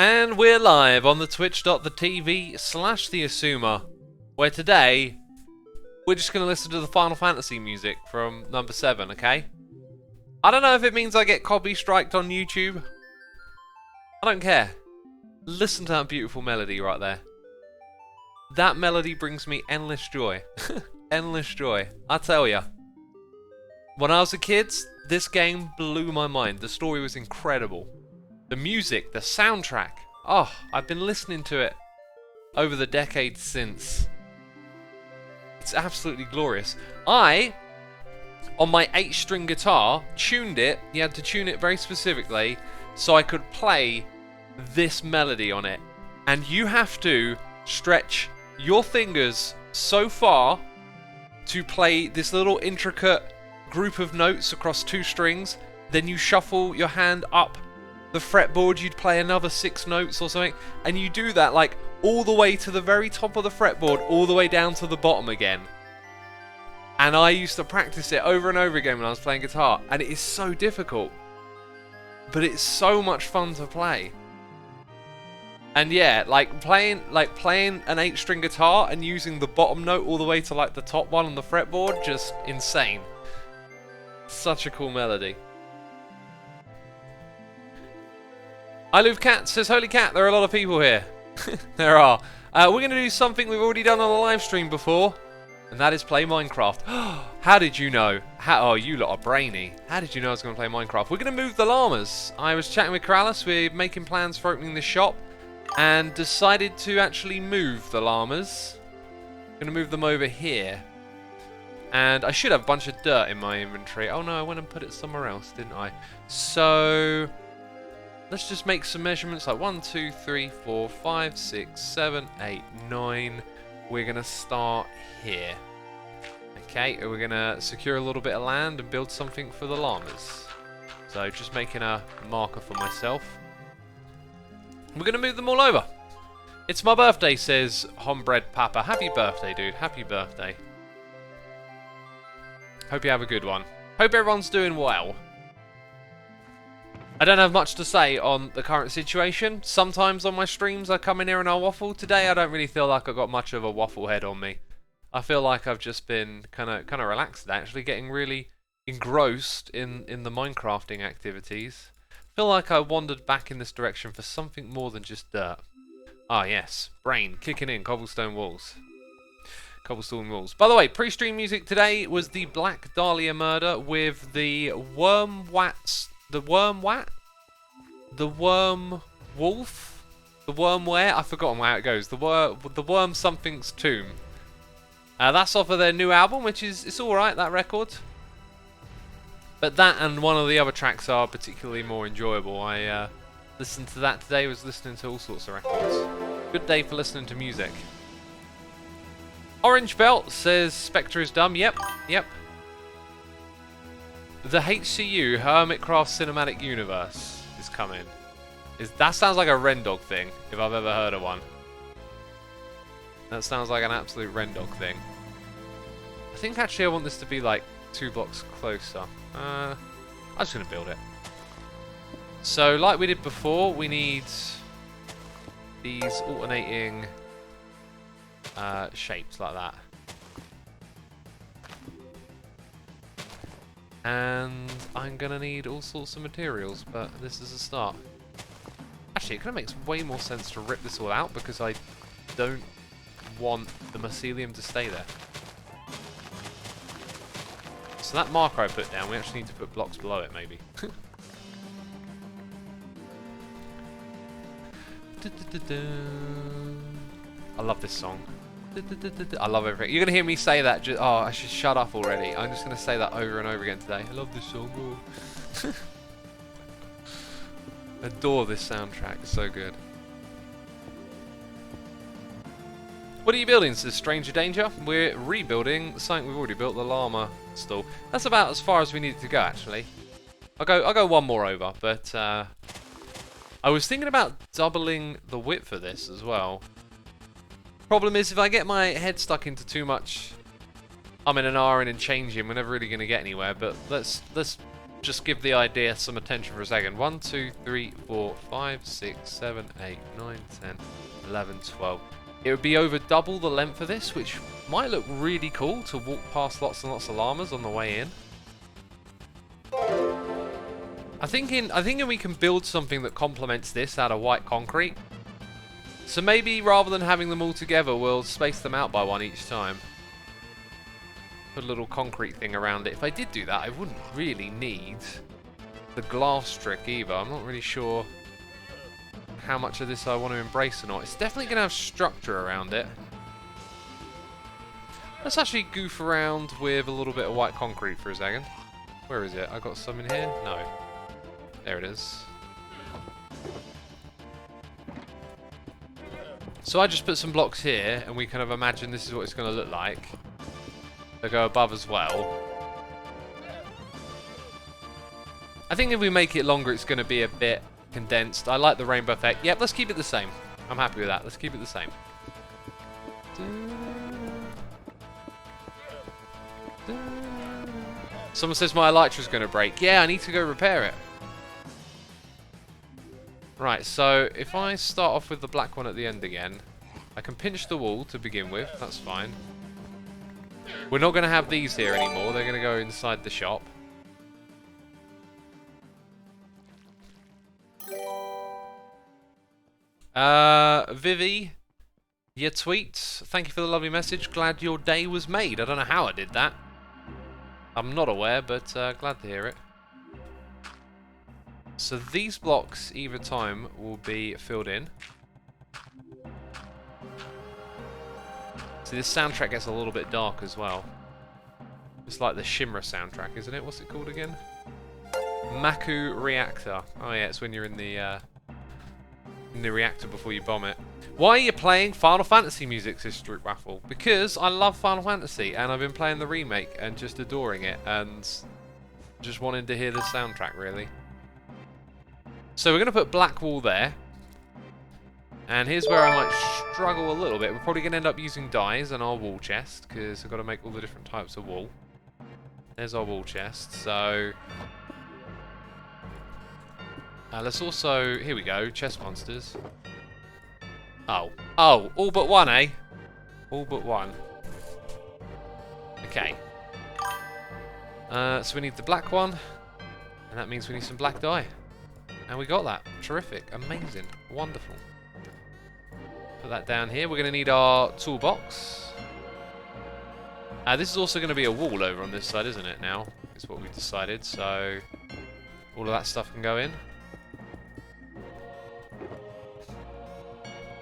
And we're live on the twitch.tv/theassumer, where today we're just going to listen to the Final Fantasy music from number 7, okay? I don't know if it means I get copy striked on YouTube. I don't care. Listen to that beautiful melody right there. That melody brings me endless joy. Endless joy. I tell ya. When I was a kid, this game blew my mind. The story was incredible. The music, the soundtrack. Oh, I've been listening to it over the decades since. It's absolutely glorious. I, on my 8-string guitar, tuned it. You had to tune it very specifically so I could play this melody on it. And you have to stretch your fingers so far to play this little intricate group of notes across 2 strings. Then you shuffle your hand up the fretboard, you'd play another 6 notes or something, and you do that like all the way to the very top of the fretboard, all the way down to the bottom again. And I used to practice it over and over again when I was playing guitar, and it is so difficult, but it's so much fun to play. And yeah, like playing an 8-string guitar and using the bottom note all the way to like the top one on the fretboard, just insane. Such a cool melody. I Love Cat says, holy cat, there are a lot of people here. There are. We're going to do something we've already done on the live stream before, and that is play Minecraft. How did you know? Oh, you lot are brainy. How did you know I was going to play Minecraft? We're going to move the llamas. I was chatting with Keralis, we're making plans for opening the shop, and decided to actually move the llamas. I'm going to move them over here. And I should have a bunch of dirt in my inventory. Oh no, I went and put it somewhere else, didn't I? So let's just make some measurements, like 1, 2, 3, 4, 5, 6, 7, 8, 9. We're going to start here. Okay, we're going to secure a little bit of land and build something for the llamas. So just making a marker for myself. We're going to move them all over. It's my birthday, says Homebred Papa. Happy birthday, dude. Happy birthday. Hope you have a good one. Hope everyone's doing well. I don't have much to say on the current situation. Sometimes on my streams I come in here and I waffle. Today I don't really feel like I've got much of a waffle head on me. I feel like I've just been kind of relaxed actually, getting really engrossed in the Minecrafting activities. I feel like I wandered back in this direction for something more than just dirt. Ah yes, brain kicking in, cobblestone walls. Cobblestone walls. By the way, pre-stream music today was the Black Dahlia murder with the Worm Wats. The Worm Wat? The Worm Wolf? The Worm Where? I've forgotten how it goes. The Worm Something's Tomb. That's off of their new album, which is, it's alright, that record. But that and one of the other tracks are particularly more enjoyable. I listened to that today, was listening to all sorts of records. Good day for listening to music. Orange Belt says Spectre is dumb. Yep, yep. The HCU, Hermitcraft Cinematic Universe, is coming. That sounds like a Rendog thing, if I've ever heard of one. That sounds like an absolute Rendog thing. I think actually I want this to be like 2 blocks closer. I'm just going to build it. So like we did before, we need these alternating shapes like that. And I'm gonna need all sorts of materials, but this is a start. Actually, it kind of makes way more sense to rip this all out because I don't want the mycelium to stay there. So that marker I put down, we actually need to put blocks below it, maybe. I love this song. I love everything. You're going to hear me say that. Oh, I should shut up already. I'm just going to say that over and over again today. I love this song. Oh. Adore this soundtrack. It's so good. What are you building? Says Stranger Danger. We're rebuilding something we've already built, the llama stall. That's about as far as we needed to go, actually. I'll go one more over, but I was thinking about doubling the width for this as well. Problem is, if I get my head stuck into too much, I'm in an R and changing, we're never really going to get anywhere. But let's just give the idea some attention for a second. 1, 2, 3, 4, 5, 6, 7, 8, 9, 10, 11, 12. It would be over double the length of this, which might look really cool to walk past lots and lots of llamas on the way in. I'm thinking we can build something that complements this out of white concrete. So maybe rather than having them all together, we'll space them out by one each time. Put a little concrete thing around it. If I did do that, I wouldn't really need the glass trick either. I'm not really sure how much of this I want to embrace or not. It's definitely going to have structure around it. Let's actually goof around with a little bit of white concrete for a second. Where is it? I got some in here? No. There it is. So I just put some blocks here, and we kind of imagine this is what it's going to look like. They go above as well. I think if we make it longer, it's going to be a bit condensed. I like the rainbow effect. Yep, let's keep it the same. I'm happy with that. Let's keep it the same. Someone says my elytra's going to break. Yeah, I need to go repair it. Right, so if I start off with the black one at the end again, I can pinch the wall to begin with. That's fine. We're not going to have these here anymore. They're going to go inside the shop. Vivi, your tweets. Thank you for the lovely message. Glad your day was made. I don't know how I did that. I'm not aware, but glad to hear it. So these blocks, either time, will be filled in. See, this soundtrack gets a little bit dark as well. It's like the Shimmer soundtrack, isn't it? What's it called again? Maku Reactor. Oh yeah, it's when you're in the reactor before you bomb it. Why are you playing Final Fantasy music, Sister Waffle? Because I love Final Fantasy, and I've been playing the remake and just adoring it, and just wanting to hear the soundtrack, really. So we're going to put black wall there. And here's where I might struggle a little bit. We're probably going to end up using dyes on our wall chest, because I've got to make all the different types of wall. There's our wall chest. So let's also... Here we go. Chest monsters. Oh. Oh, all but one, eh? All but one. Okay. So we need the black one. And that means we need some black dye. And we got that. Terrific. Amazing. Wonderful. Put that down here. We're going to need our toolbox. This is also going to be a wall over on this side, isn't it, now? Is what we've decided. So all of that stuff can go in.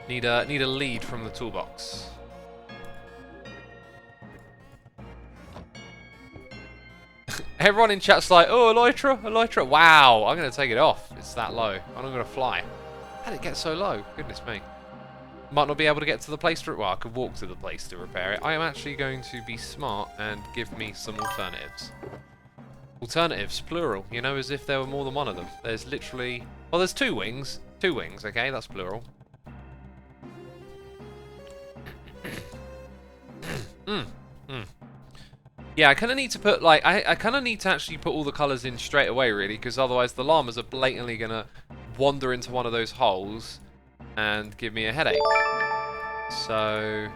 Need a lead from the toolbox. Everyone in chat's like, oh, Elytra, Elytra. Wow, I'm going to take it off. It's that low. I'm not going to fly. How did it get so low? Goodness me. Might not be able to get to the place to... Well, I could walk to the place to repair it. I am actually going to be smart and give me some alternatives. Alternatives, plural. You know, as if there were more than one of them. There's literally... Well, there's two wings. Two wings, okay? That's plural. Yeah, I kind of need to put, like, I kind of need to actually put all the colours in straight away, really, because otherwise the llamas are blatantly going to wander into one of those holes and give me a headache. So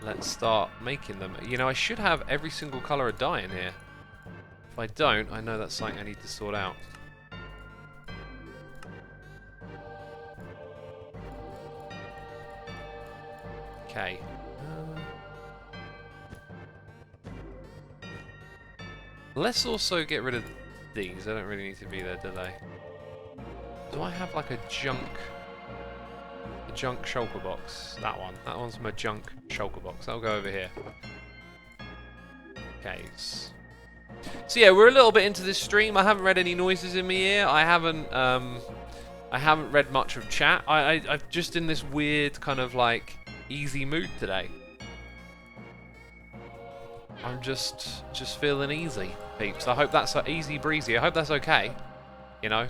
let's start making them. You know, I should have every single colour of dye in here. If I don't, I know that's something I need to sort out. Okay. Let's also get rid of these. They don't really need to be there, do they? Do I have like a junk shulker box? That one. That one's my junk shulker box. I'll go over here. Okay. So yeah, we're a little bit into this stream. I haven't read any noises in my ear. I haven't read much of chat. I'm just in this weird kind of like easy mood today. I'm just feeling easy, peeps. I hope that's easy breezy. I hope that's okay. You know,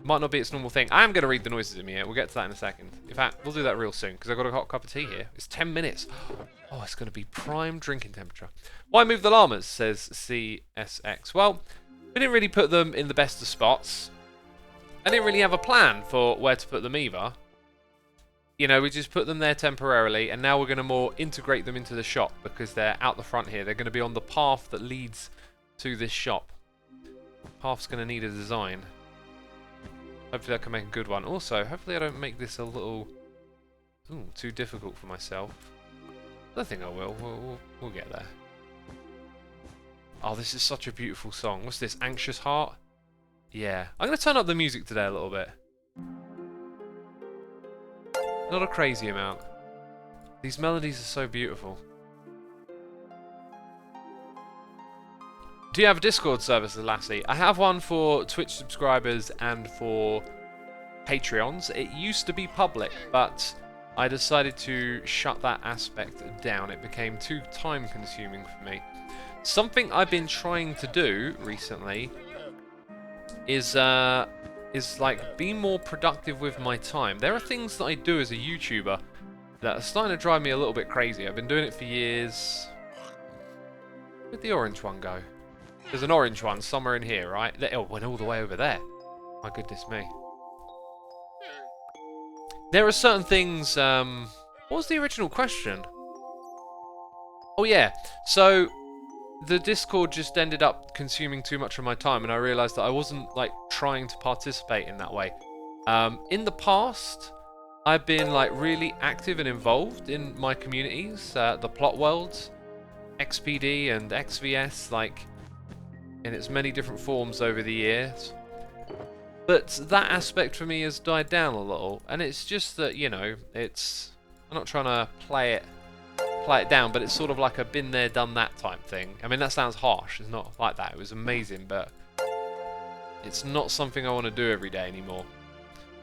It might not be its normal thing. I am going to read the noises in here. We'll get to that in a second. In fact, we'll do that real soon because I've got a hot cup of tea here. It's 10 minutes. Oh, it's going to be prime drinking temperature. Why move the llamas, says CSX. Well, we didn't really put them in the best of spots. I didn't really have a plan for where to put them either. You know, we just put them there temporarily, and now we're going to more integrate them into the shop because they're out the front here. They're going to be on the path that leads to this shop. Path's going to need a design. Hopefully I can make a good one. Also, hopefully I don't make this a little too difficult for myself. I don't think I will. We'll get there. Oh, this is such a beautiful song. What's this? Anxious Heart? Yeah. I'm going to turn up the music today a little bit. Not a crazy amount. These melodies are so beautiful. Do you have a Discord service, Lassie? I have one for Twitch subscribers and for Patreons. It used to be public, but I decided to shut that aspect down. It became too time consuming for me. Something I've been trying to do recently is like be more productive with my time. There are things that I do as a YouTuber that are starting to drive me a little bit crazy. I've been doing it for years. Where'd the orange one go? There's an orange one somewhere in here, right? Oh, it went all the way over there. My goodness me. There are certain things... what was the original question? Oh, yeah. So, the Discord just ended up consuming too much of my time, and I realised that I wasn't, like, trying to participate in that way. In the past, I've been, like, really active and involved in my communities. The Plot Worlds, XPD, and XVS, like... in its many different forms over the years. But that aspect for me has died down a little, and it's just that, you know, it's... I'm not trying to play it down, but it's sort of like a been there, done that type thing. I mean, that sounds harsh. It's not like that. It was amazing, but it's not something I want to do every day anymore.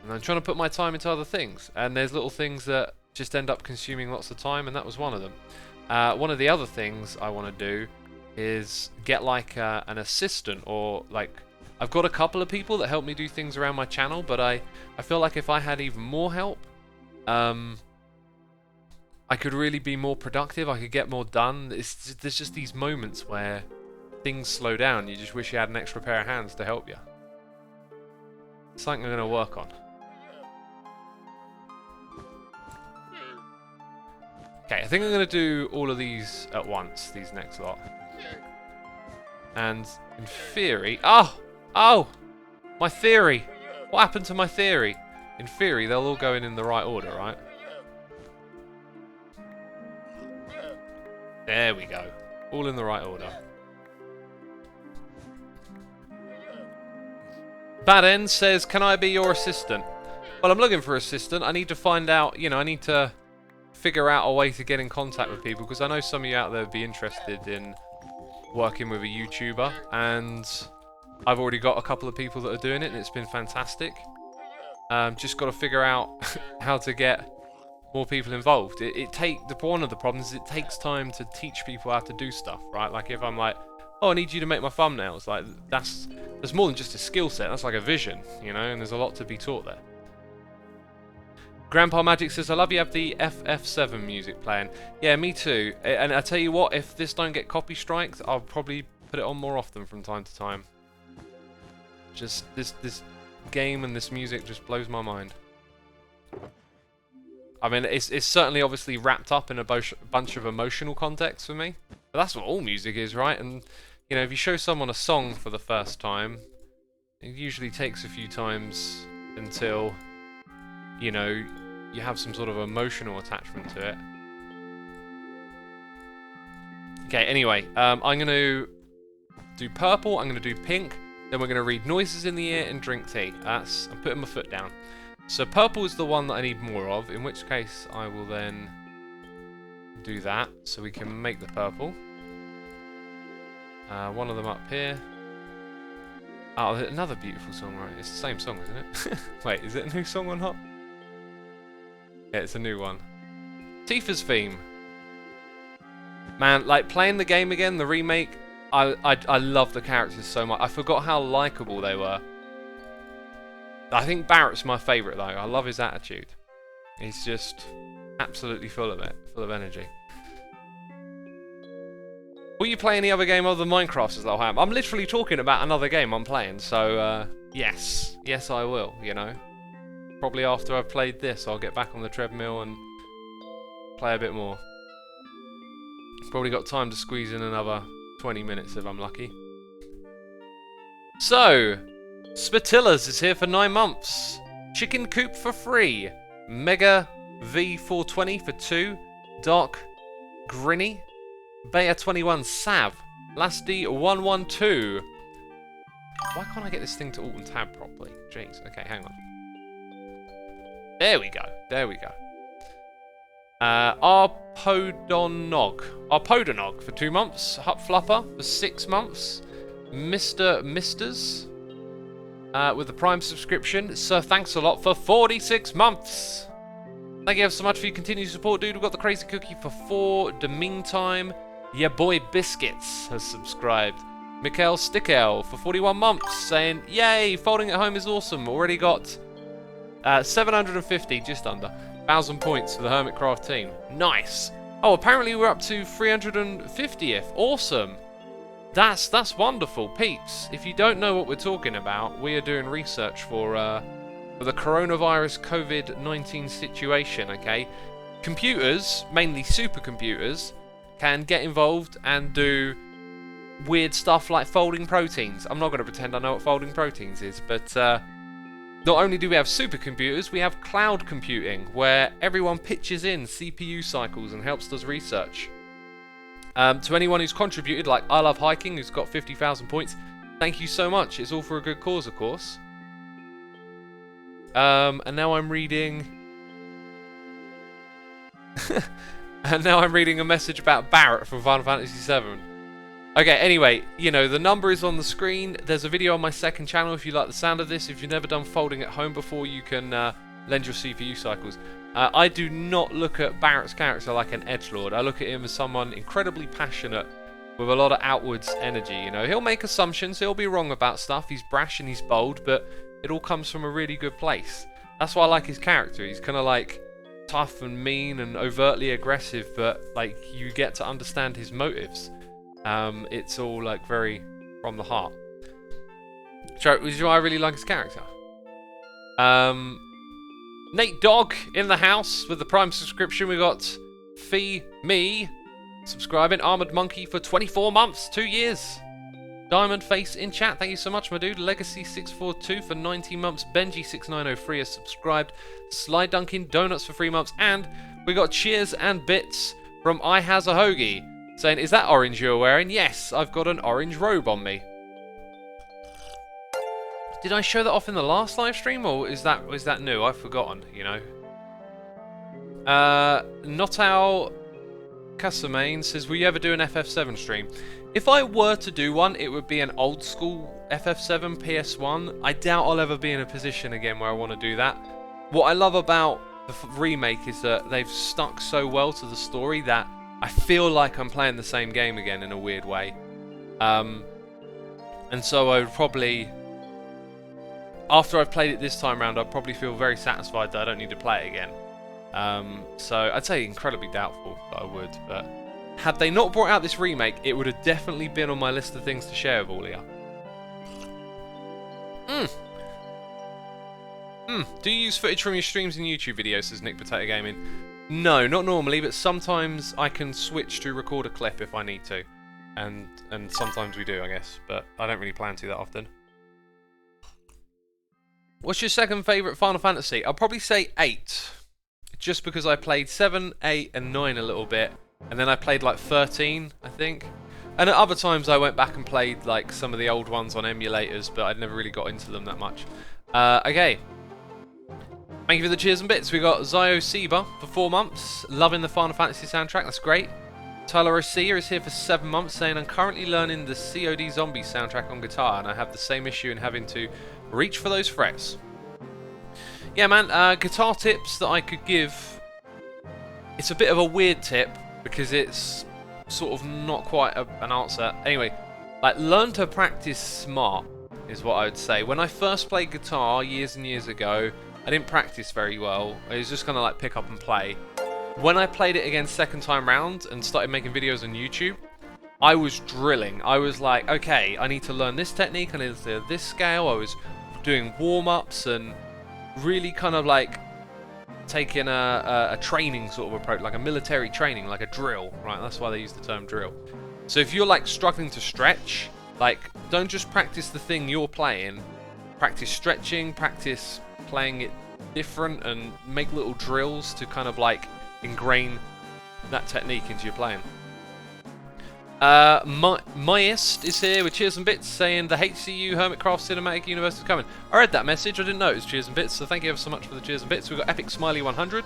And I'm trying to put my time into other things, and there's little things that just end up consuming lots of time, and that was one of them. One of the other things I want to do is get like an assistant, or like I've got a couple of people that help me do things around my channel, but I feel like if I had even more help, I could really be more productive. I could get more done. There's just these moments where things slow down. You just wish you had an extra pair of hands to help you. It's something I'm going to work on. Okay, I think I'm going to do all of these at once, these next lot. And in theory... Oh! My theory! What happened to my theory? In theory, they'll all go in the right order, right? There we go. All in the right order. Bad End says, can I be your assistant? Well, I'm looking for an assistant. I need to find out, you know, I need to figure out a way to get in contact with people, because I know some of you out there would be interested in working with a YouTuber, and I've already got a couple of people that are doing it, and it's been fantastic. Just got to figure out how to get more people involved. One of the problems is it takes time to teach people how to do stuff, right? Like if I'm like, oh, I need you to make my thumbnails, like there's more than just a skill set. That's like a vision, you know, and there's a lot to be taught there. Grandpa Magic says, I love you have the FF7 music playing. Yeah, me too. And I tell you what, if this don't get copy strikes, I'll probably put it on more often from time to time. Just this game and this music just blows my mind. I mean, it's certainly obviously wrapped up in a bunch of emotional context for me. But that's what all music is, right? And, you know, if you show someone a song for the first time, it usually takes a few times until, you know, you have some sort of emotional attachment to it. Okay, anyway, I'm going to do purple, I'm going to do pink, then we're going to read noises in the ear and drink tea. I'm putting my foot down. So purple is the one that I need more of, in which case I will then do that, so we can make the purple. One of them up here. Oh, another beautiful song, right? It's the same song, isn't it? Wait, is it a new song on Hot? Yeah, it's a new one. Tifa's theme. Man, like playing the game again, the remake, I love the characters so much. I forgot how likable they were. I think Barrett's my favourite though. I love his attitude. He's just absolutely full of it, full of energy. Will you play any other game other than Minecraft, says Lowham? I'm literally talking about another game I'm playing, so yes. Yes, I will, you know. Probably after I've played this, I'll get back on the treadmill and play a bit more. Probably got time to squeeze in another 20 minutes if I'm lucky. So, Spatillas is here for 9 months. Chicken Coop for free. Mega V420 for 2. Dark Grinny. Beta21 Sav. Lasty112. Why can't I get this thing to alt and tab properly? Jeez. Okay, hang on. There we go. There we go. Arpodonog for 2 months. Hupflupper for 6 months. Misters with the Prime subscription. Sir, thanks a lot for 46 months. Thank you ever so much for your continued support, dude. We've got the Crazy Cookie for 4. The meantime, your boy Biscuits has subscribed. Mikhail Stickel for 41 months, saying, yay, folding at home is awesome. Already got 750, just under, 1,000 points for the Hermitcraft team. Nice. Oh, apparently we're up to 350th. Awesome. That's wonderful, peeps. If you don't know what we're talking about, we are doing research for the coronavirus COVID-19 situation, okay? Computers, mainly supercomputers, can get involved and do weird stuff like folding proteins. I'm not going to pretend I know what folding proteins is, but not only do we have supercomputers, we have cloud computing, where everyone pitches in CPU cycles and helps us research. To anyone who's contributed, like I Love Hiking, who's got 50,000 points, thank you so much. It's all for a good cause, of course. And now I'm reading... and now I'm reading a message about Barrett from Final Fantasy VII. Okay, anyway, you know, the number is on the screen. There's a video on my second channel if you like the sound of this. If you've never done folding at home before, you can lend your CPU cycles. I do not look at Barrett's character like an edgelord. I look at him as someone incredibly passionate with a lot of outwards energy, you know. He'll make assumptions, he'll be wrong about stuff, he's brash and he's bold, but it all comes from a really good place. That's why I like his character. He's kind of like tough and mean and overtly aggressive, but like you get to understand his motives. It's all like very from the heart. So, which is why I really like his character. Nate Dog in the house with the Prime subscription. We got Fee Me subscribing. Armored Monkey for 24 months, 2 years. Diamond Face in chat, thank you so much, my dude. Legacy642 for 19 months. Benji6903 has subscribed. Sly Dunkin Donuts for 3 months. And we got Cheers and Bits from I Has a Hoagie saying, is that orange you're wearing? Yes, I've got an orange robe on me. Did I show that off in the last live stream, or is that new? I've forgotten, you know. Notal Casamane says, will you ever do an FF7 stream? If I were to do one, it would be an old school FF7 PS1. I doubt I'll ever be in a position again where I want to do that. What I love about the remake is that they've stuck so well to the story that I feel like I'm playing the same game again in a weird way. And so I would probably... After I've played it this time round, I'll probably feel very satisfied that I don't need to play it again. So I'd say incredibly doubtful that I would, but had they not brought out this remake, it would have definitely been on my list of things to share with all of you. Do you use footage from your streams and YouTube videos, says Nick Potato Gaming? No, not normally, but sometimes I can switch to record a clip if I need to. And sometimes we do, I guess, but I don't really plan to that often. What's your second favourite Final Fantasy? I'll probably say 8. Just because I played 7, 8 and 9 a little bit. And then I played like 13, I think. And at other times I went back and played like some of the old ones on emulators, but I'd never really got into them that much. Okay. Thank you for the cheers and bits. We got Zio Seba for 4 months. Loving the Final Fantasy soundtrack, that's great. Tyler Osea is here for 7 months, saying, I'm currently learning the COD Zombies soundtrack on guitar, and I have the same issue in having to reach for those frets. Yeah, man, guitar tips that I could give. It's a bit of a weird tip, because it's sort of not quite an answer. Anyway, like, learn to practice smart. is what I would say. When I first played guitar years and years ago, I didn't practice very well. I was just gonna like pick up and play. When I played it again second time round and started making videos on YouTube, I was drilling. I was like, okay, I need to learn this technique, I need to do this scale. I was doing warm-ups and really kind of like taking a training sort of approach, like a military training, like a drill, right? That's why they use the term drill. So if you're like struggling to stretch, like don't just practice the thing you're playing, practice stretching, practice playing it different, and make little drills to kind of like ingrain that technique into your playing. Myest is here with cheers and bits saying the HCU Hermitcraft Cinematic Universe is coming. I read that message, I didn't know it was cheers and bits, so thank you ever so much for the cheers and bits. We've got Epic Smiley 100,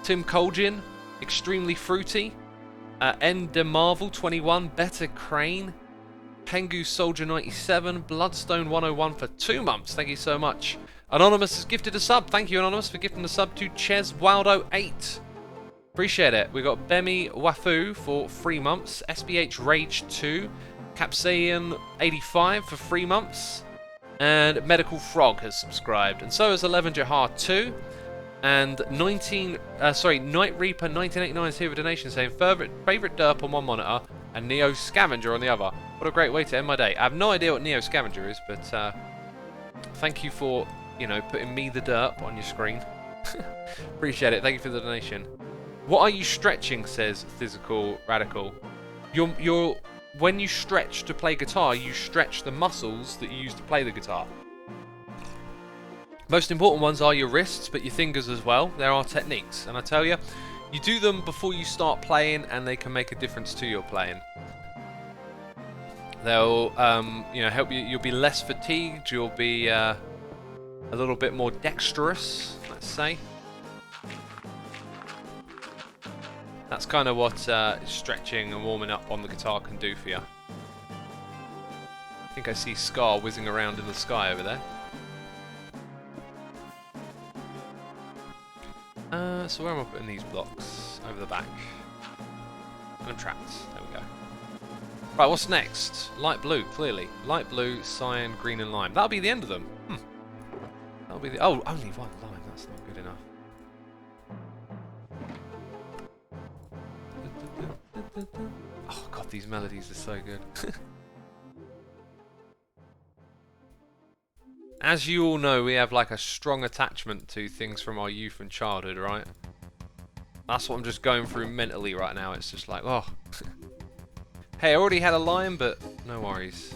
Tim Colgin, Extremely Fruity, Ender Marvel 21, Better Crane, Pengu Soldier 97, Bloodstone 101 for 2 months. Thank you so much. Anonymous has gifted a sub. Thank you, Anonymous, for gifting a sub to Ches Waldo 8. Appreciate it. We got Bemi Wafu for 3 months, SBH Rage 2, Capsaian 85 for 3 months, and Medical Frog has subscribed, and so has 11 Jahar 2, and Night Reaper 1989 is here with a donation saying favourite derp on one monitor and Neo Scavenger on the other. What a great way to end my day. I have no idea what Neo Scavenger is, but thank you for, you know, putting me the derp on your screen. Appreciate it. Thank you for the donation. What are you stretching, says Physical Radical. You're when you stretch to play guitar, you stretch the muscles that you use to play the guitar. Most important ones are your wrists, but your fingers as well. There are techniques, and I tell you, you do them before you start playing, and they can make a difference to your playing. They'll, you know, help you. You'll be less fatigued. You'll be a little bit more dexterous, let's say. That's kind of what stretching and warming up on the guitar can do for you. I think I see Scar whizzing around in the sky over there. So where am I putting these blocks? Over the back. And I'm trapped. There we go. Right, what's next? Light blue, clearly. Light blue, cyan, green and lime. That'll be the end of them. That'll be the... Oh, only one lime. That's not good enough. Oh god, these melodies are so good. As you all know, we have like a strong attachment to things from our youth and childhood, right? That's what I'm just going through mentally right now. It's just like, oh. Hey, I already had a line, but no worries.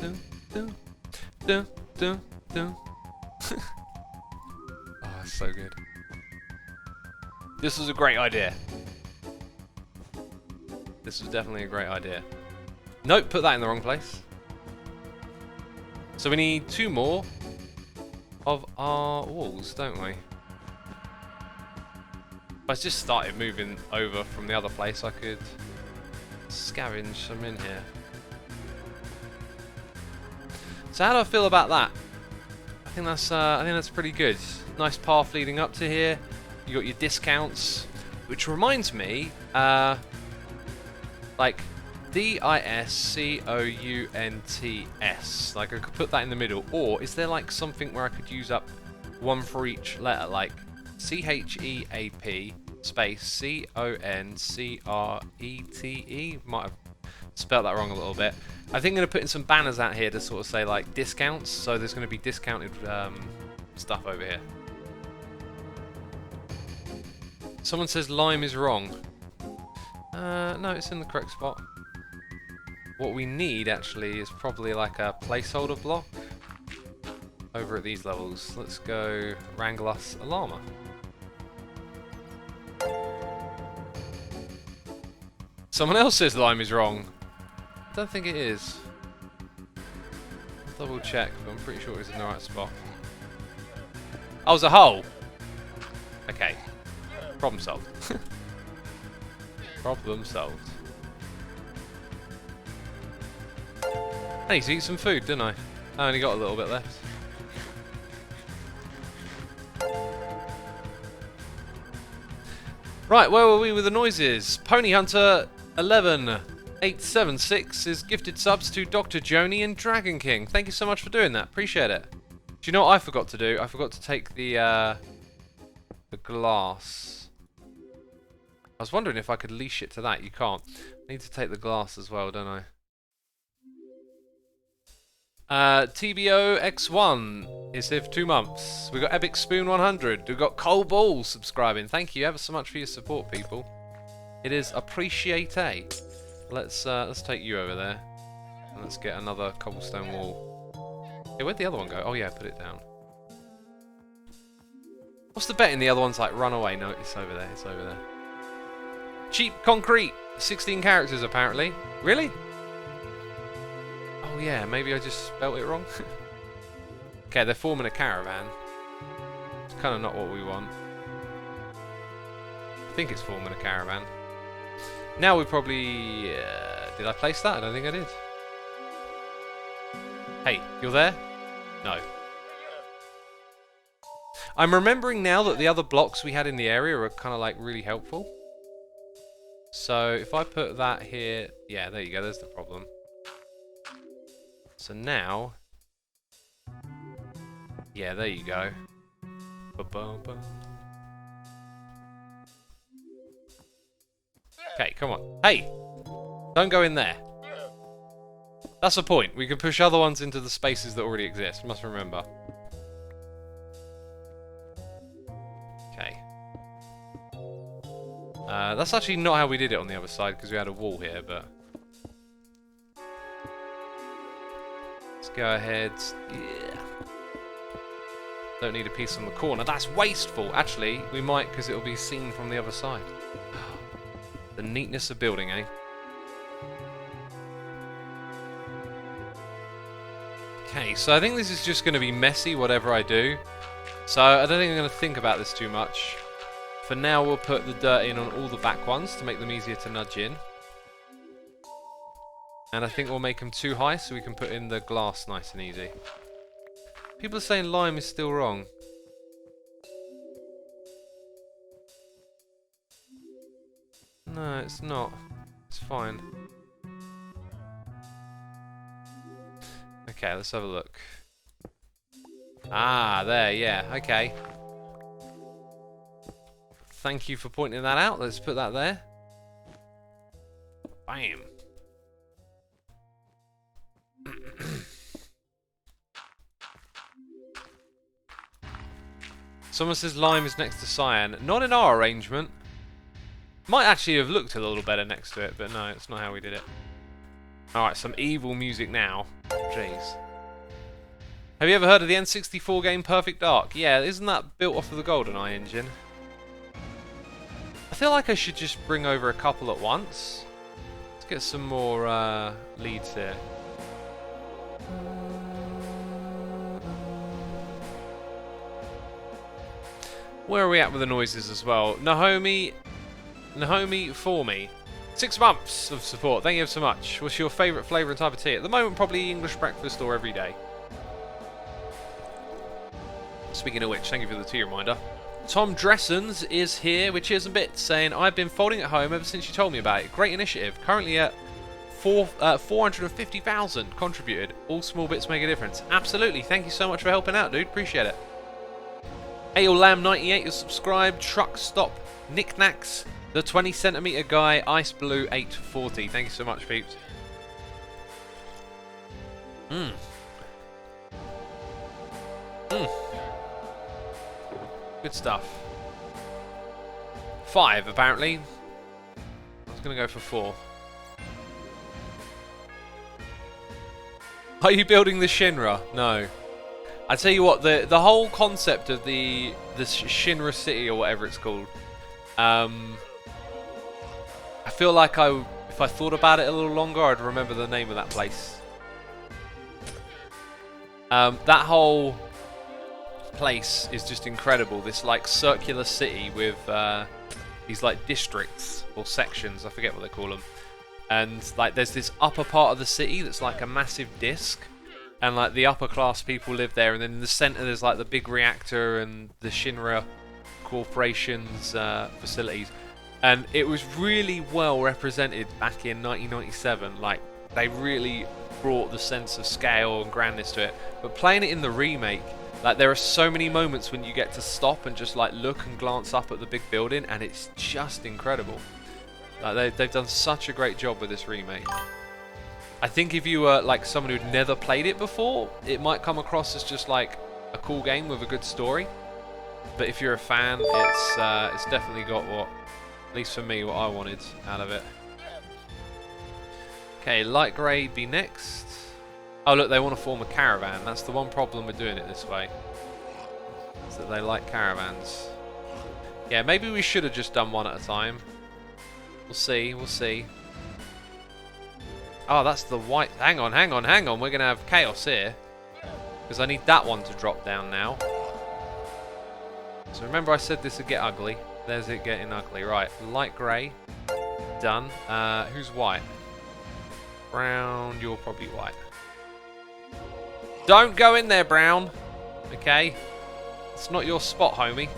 Dun, dun, dun, dun, dun. Oh, that's so good. This was a great idea. This was definitely a great idea. Nope, put that in the wrong place. So we need 2 more of our walls, don't we? If I just started moving over from the other place, I could scavenge some in here. So how do I feel about that? I think that's pretty good. Nice path leading up to here. You got your discounts, which reminds me, like DISCOUNTS. Like I could put that in the middle, or is there like something where I could use up 1 for each letter, like CHEAP space CONCRETE? Might have spelt that wrong a little bit. I think I'm going to put in some banners out here to sort of say like discounts, so there's going to be discounted stuff over here. Someone says lime is wrong. No, it's in the correct spot. What we need actually is probably like a placeholder block over at these levels. Let's go wrangle us a llama. Someone else says lime is wrong. I don't think it is. I'll double check, but I'm pretty sure it's in the right spot. Oh, it's a hole! Okay. Problem solved. Problem solved. I need to eat some food, didn't I? I only got a little bit left. Right, where were we with the noises? Pony Hunter 11876 is gifted subs to Dr. Joni and Dragon King. Thank you so much for doing that. Appreciate it. Do you know what I forgot to do? I forgot to take the glass. I was wondering if I could leash it to that. You can't. I need to take the glass as well, don't I? TBO X1 is here for 2 months. We've got Epic Spoon 100. We've got Cole Ball subscribing. Thank you ever so much for your support, people. It is appreciated. Let's take you over there. And let's get another cobblestone wall. Hey, where'd the other one go? Oh yeah, put it down. What's the bet in the other one's like run away? No, it's over there. It's over there. Cheap concrete. 16 characters apparently. Really? Oh yeah, maybe I just spelt it wrong. Okay, they're forming a caravan. It's kind of not what we want. I think it's forming a caravan. Now we probably... did I place that? I don't think I did. Hey, you're there? No. I'm remembering now that the other blocks we had in the area are kind of like really helpful. So if I put that here... Yeah, there you go, there's the problem. So now... Yeah, there you go. Ba-ba-ba. Okay, come on. Hey! Don't go in there. That's the point. We can push other ones into the spaces that already exist. Must remember. Okay. That's actually not how we did it on the other side, because we had a wall here, but... Let's go ahead. Yeah. Don't need a piece on the corner. That's wasteful. Actually, we might, because it'll be seen from the other side. The neatness of building, eh? Okay, so I think this is just going to be messy, whatever I do. So I don't think I'm going to think about this too much. For now, we'll put the dirt in on all the back ones to make them easier to nudge in. And I think we'll make them too high so we can put in the glass nice and easy. People are saying lime is still wrong. No, it's not. It's fine. Okay, let's have a look. Ah, there, yeah, okay. Thank you for pointing that out. Let's put that there. Bam. Someone says lime is next to cyan. Not in our arrangement. Might actually have looked a little better next to it, but no, it's not how we did it. Alright, some evil music now. Jeez. Have you ever heard of the N64 game Perfect Dark? Yeah, isn't that built off of the GoldenEye engine? I feel like I should just bring over a couple at once. Let's get some more leads here. Where are we at with the noises as well? Nahomi for me. 6 months of support. Thank you so much. What's your favourite flavour and type of tea? At the moment, probably English breakfast or every day. Speaking of which, thank you for the tea reminder. Tom Dressens is here with Cheers and Bits, saying, I've been folding at home ever since you told me about it. Great initiative. Currently at 450,000 contributed. All small bits make a difference. Absolutely. Thank you so much for helping out, dude. Appreciate it. ALLAM98 is subscribed. Truck Stop Knickknacks. The 20cm guy. Ice Blue 840. Thank you so much, peeps. Good stuff. 5, apparently. I was going to go for 4. Are you building the Shinra? No. I tell you what, the whole concept of the Shinra City or whatever it's called, I feel like if I thought about it a little longer, I'd remember the name of that place. That whole place is just incredible. This like circular city with these like districts or sections, I forget what they call them. And like there's this upper part of the city that's like a massive disc, and like the upper class people live there, and then in the center there's like the big reactor and the Shinra Corporation's facilities. And it was really well represented back in 1997. Like, they really brought the sense of scale and grandness to it. But playing it in the remake, like, there are so many moments when you get to stop and just like look and glance up at the big building, and it's just incredible. Like, they've done such a great job with this remake. I think if you were like someone who'd never played it before, it might come across as just like a cool game with a good story. But if you're a fan, it's definitely got what, at least for me, what I wanted out of it. Okay, light grey be next. Oh look, they want to form a caravan. That's the one problem with doing it this way. Is that they like caravans. Yeah, maybe we should have just done one at a time. We'll see, we'll see. Oh, that's the white... Hang on, hang on, hang on. We're going to have chaos here. Because I need that one to drop down now. So remember I said this would get ugly. There's it getting ugly. Right, light grey. Done. Who's white? Brown, you're probably white. Don't go in there, Brown. Okay? It's not your spot, homie.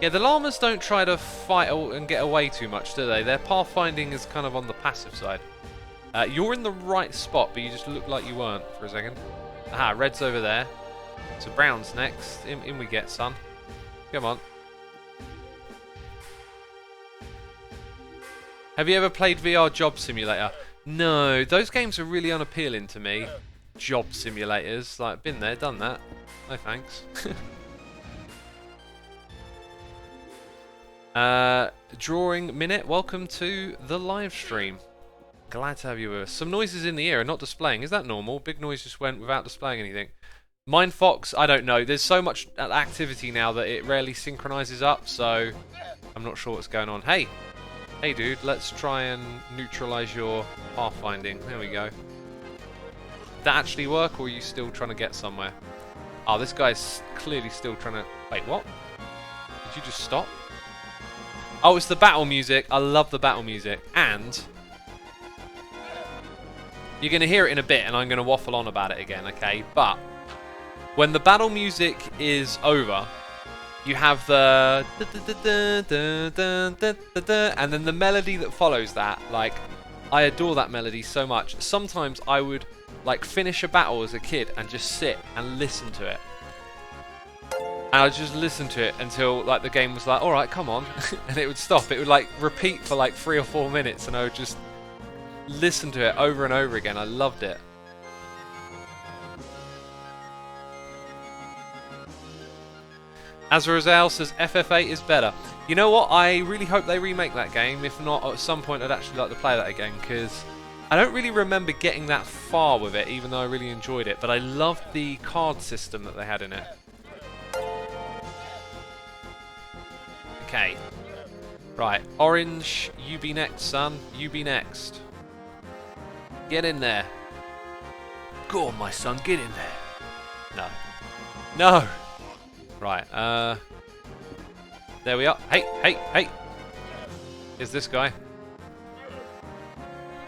Yeah, the llamas don't try to fight and get away too much, do they? Their pathfinding is kind of on the passive side. You're in the right spot, but you just look like you weren't for a second. Aha, red's over there. So brown's next. In we get, son. Come on. Have you ever played VR Job Simulator? No, those games are really unappealing to me. Job simulators. Like, been there, done that. No thanks. Drawing Minute, welcome to the live stream. Glad to have you with us. Some noises in the ear are not displaying. Is that normal? Big noise just went without displaying anything. Mindfox, I don't know. There's so much activity now that it rarely synchronizes up, so I'm not sure what's going on. Hey, hey dude, let's try and neutralize your pathfinding. There we go. Did that actually work, or are you still trying to get somewhere? Oh, this guy's clearly still trying to... Wait, what? Did you just stop? Oh, it's the battle music. I love the battle music. And you're going to hear it in a bit, and I'm going to waffle on about it again, okay? But when the battle music is over, you have the... And then the melody that follows that. Like, I adore that melody so much. Sometimes I would, like, finish a battle as a kid and just sit and listen to it. And I'd just listen to it until like the game was like, alright, come on. And it would stop. It would like repeat for like 3 or 4 minutes, and I would just listen to it over and over again. I loved it. Azrael says FF8 is better. You know what? I really hope they remake that game. If not, at some point I'd actually like to play that again, because I don't really remember getting that far with it, even though I really enjoyed it. But I loved the card system that they had in it. Okay. Right. Orange, you be next, son. You be next. Get in there. Go on, my son. Get in there. No. No. Right. There we are. Hey, hey, hey. Here's this guy.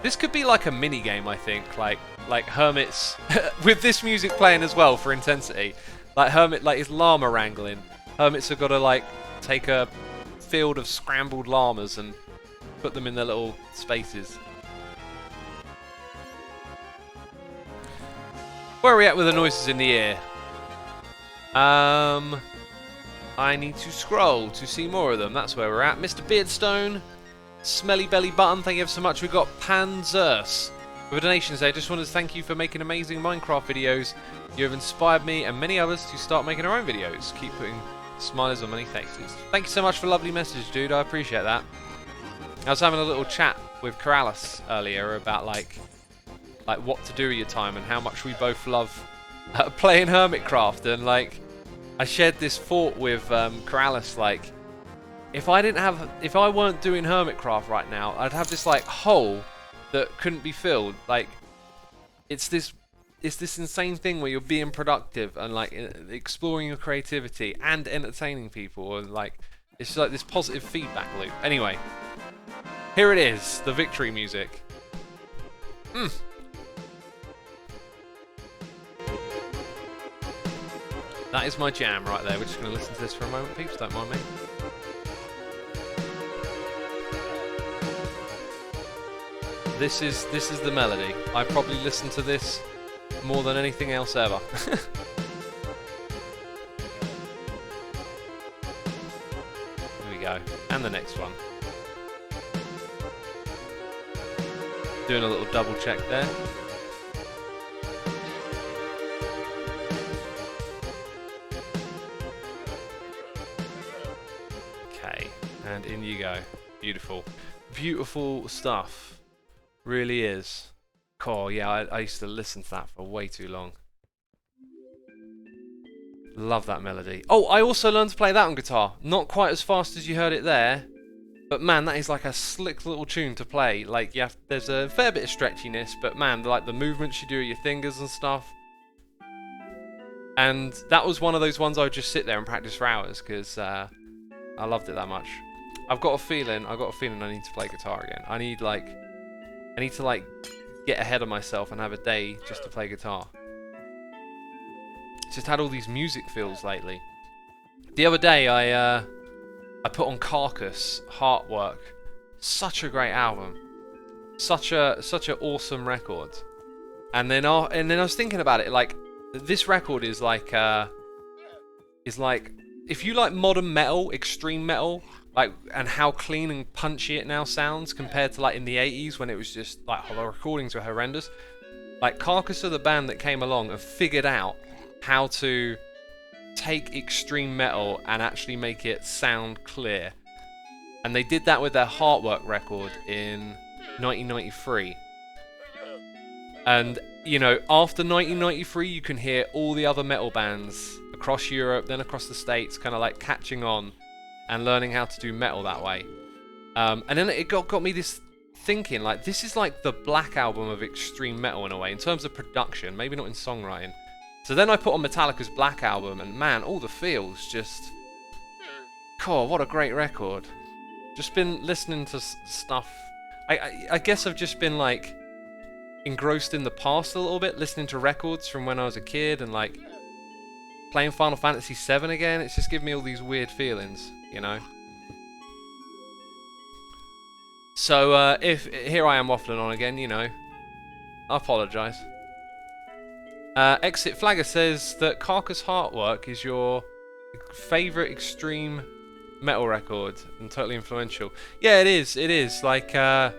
This could be like a mini game, I think. Like Hermit's with this music playing as well for intensity. Like Hermit, like his llama wrangling. Hermits have got to like take a field of scrambled llamas and put them in their little spaces. Where are we at with the noises in the ear? I need to scroll to see more of them. That's where we're at. Mr. Beardstone, Smelly Belly Button, thank you ever so much. We've got Panzers with a donation today. Just wanted to thank you for making amazing Minecraft videos. You have inspired me and many others to start making our own videos. Keep putting smiles on many faces. Thank you so much for the lovely message, dude. I appreciate that. I was having a little chat with Corrales earlier about like what to do with your time and how much we both love playing Hermitcraft, and like I shared this thought with Corrales, like if I weren't doing Hermitcraft right now, I'd have this like hole that couldn't be filled. Like it's this insane thing where you're being productive and like exploring your creativity and entertaining people, and like it's just like this positive feedback loop. Anyway, here it is, the victory music. That is my jam right there. We're just going to listen to this for a moment, peeps. Don't mind me. This is the melody. I probably listen to this more than anything else ever. Here we go. And the next one. Doing a little double check there. Okay, and in you go. Beautiful. Beautiful stuff. Really is. Cool, yeah, I used to listen to that for way too long. Love that melody. Oh, I also learned to play that on guitar. Not quite as fast as you heard it there. But man, that is like a slick little tune to play. Like, there's a fair bit of stretchiness, but man, like the movements you do with your fingers and stuff. And that was one of those ones I would just sit there and practice for hours because I loved it that much. I've got a feeling I need to play guitar again. I need to like get ahead of myself and have a day just to play guitar. Just had all these music feels lately. The other day I put on Carcass Heartwork. Such a great album. Such a awesome record. And then I was thinking about it, like this record is like if you like modern metal, extreme metal, like, and how clean and punchy it now sounds compared to like in the 80s when it was just like the recordings were horrendous. Like Carcass are the band that came along and figured out how to take extreme metal and actually make it sound clear. And they did that with their Heartwork record in 1993. And, you know, after 1993 you can hear all the other metal bands across Europe, then across the States, kind of like catching on and learning how to do metal that way. And then it got me this thinking, like, this is like the Black Album of extreme metal in a way, in terms of production, maybe not in songwriting. So then I put on Metallica's Black Album, and man, all the feels just... God, what a great record. Just been listening to stuff... I guess I've just been, like, engrossed in the past a little bit, listening to records from when I was a kid, and, like, playing Final Fantasy VII again. It's just given me all these weird feelings, you know? So, if... Here I am waffling on again, you know. I apologise. Exit Flagger says that Carcass Heartwork is your favourite extreme metal record and totally influential. Yeah, it is. It is. Like, I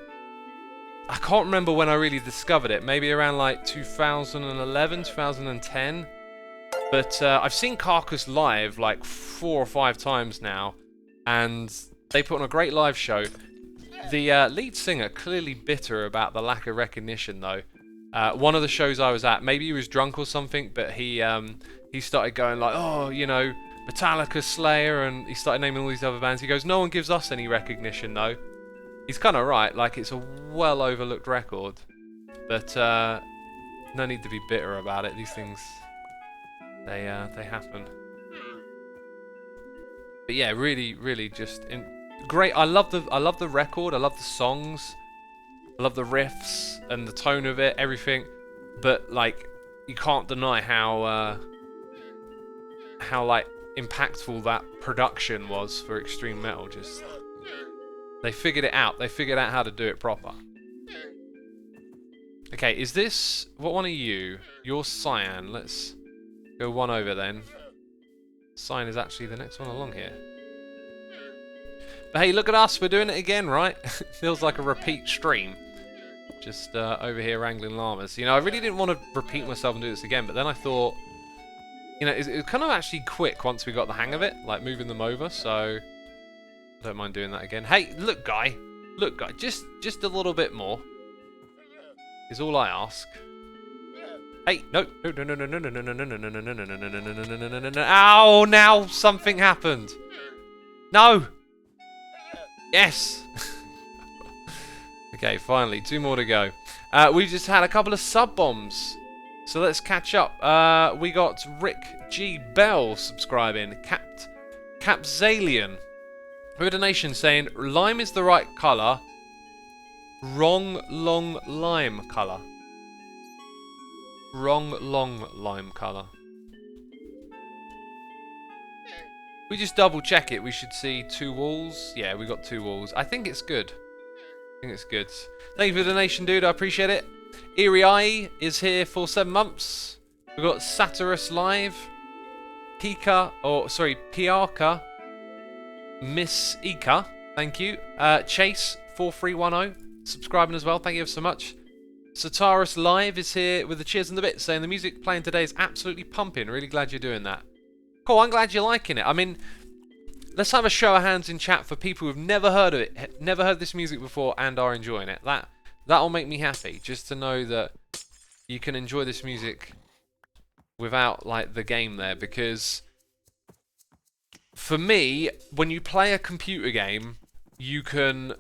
can't remember when I really discovered it. Maybe around like 2011, 2010. But I've seen Carcass live like 4 or 5 times now, and they put on a great live show. The lead singer clearly bitter about the lack of recognition, though. One of the shows I was at, maybe he was drunk or something, but he started going like, oh, you know, Metallica, Slayer, and he started naming all these other bands. He goes, no one gives us any recognition, though. He's kind of right, like, it's a well overlooked record, but no need to be bitter about it. These things, they happen. But yeah, really, really just great. I love the record. I love the songs. I love the riffs and the tone of it, everything, but like you can't deny how like impactful that production was for extreme metal. Just they figured it out. They figured out how to do it proper. Okay, is this what one are you? You're Cyan. Let's go one over then. Cyan is actually the next one along here. But hey, look at us. We're doing it again, right? Feels like a repeat stream. Just over here wrangling llamas. You know, I really didn't want to repeat myself and do this again, but then I thought, you know, it was kind of actually quick once we got the hang of it, like moving them over, so I don't mind doing that again. Hey, look, guy, just a little bit more is all I ask. Hey, no. Ow, now something happened. No. Yes. Okay, finally, 2 more to go. We just had a couple of sub-bombs, so let's catch up. We got Rick G. Bell subscribing, Capzalian, with a donation saying, lime is the right colour, wrong long lime colour. Wrong long lime colour. We just double check it. We should see 2 walls. Yeah, we got 2 walls. I think it's good. I think it's good. Thank you for the donation, dude. I appreciate it. Eerie Eye is here for 7 months. We've got Satirus Live. Piarka. Miss Ika. Thank you. Chase 4310 subscribing as well. Thank you ever so much. Satirus Live is here with the cheers and the bits, saying the music playing today is absolutely pumping. Really glad you're doing that. Cool, I'm glad you're liking it. I mean, let's have a show of hands in chat for people who've never heard of it, never heard this music before and are enjoying it. That'll make me happy, just to know that you can enjoy this music without, like, the game there. Because for me, when you play a computer game, you can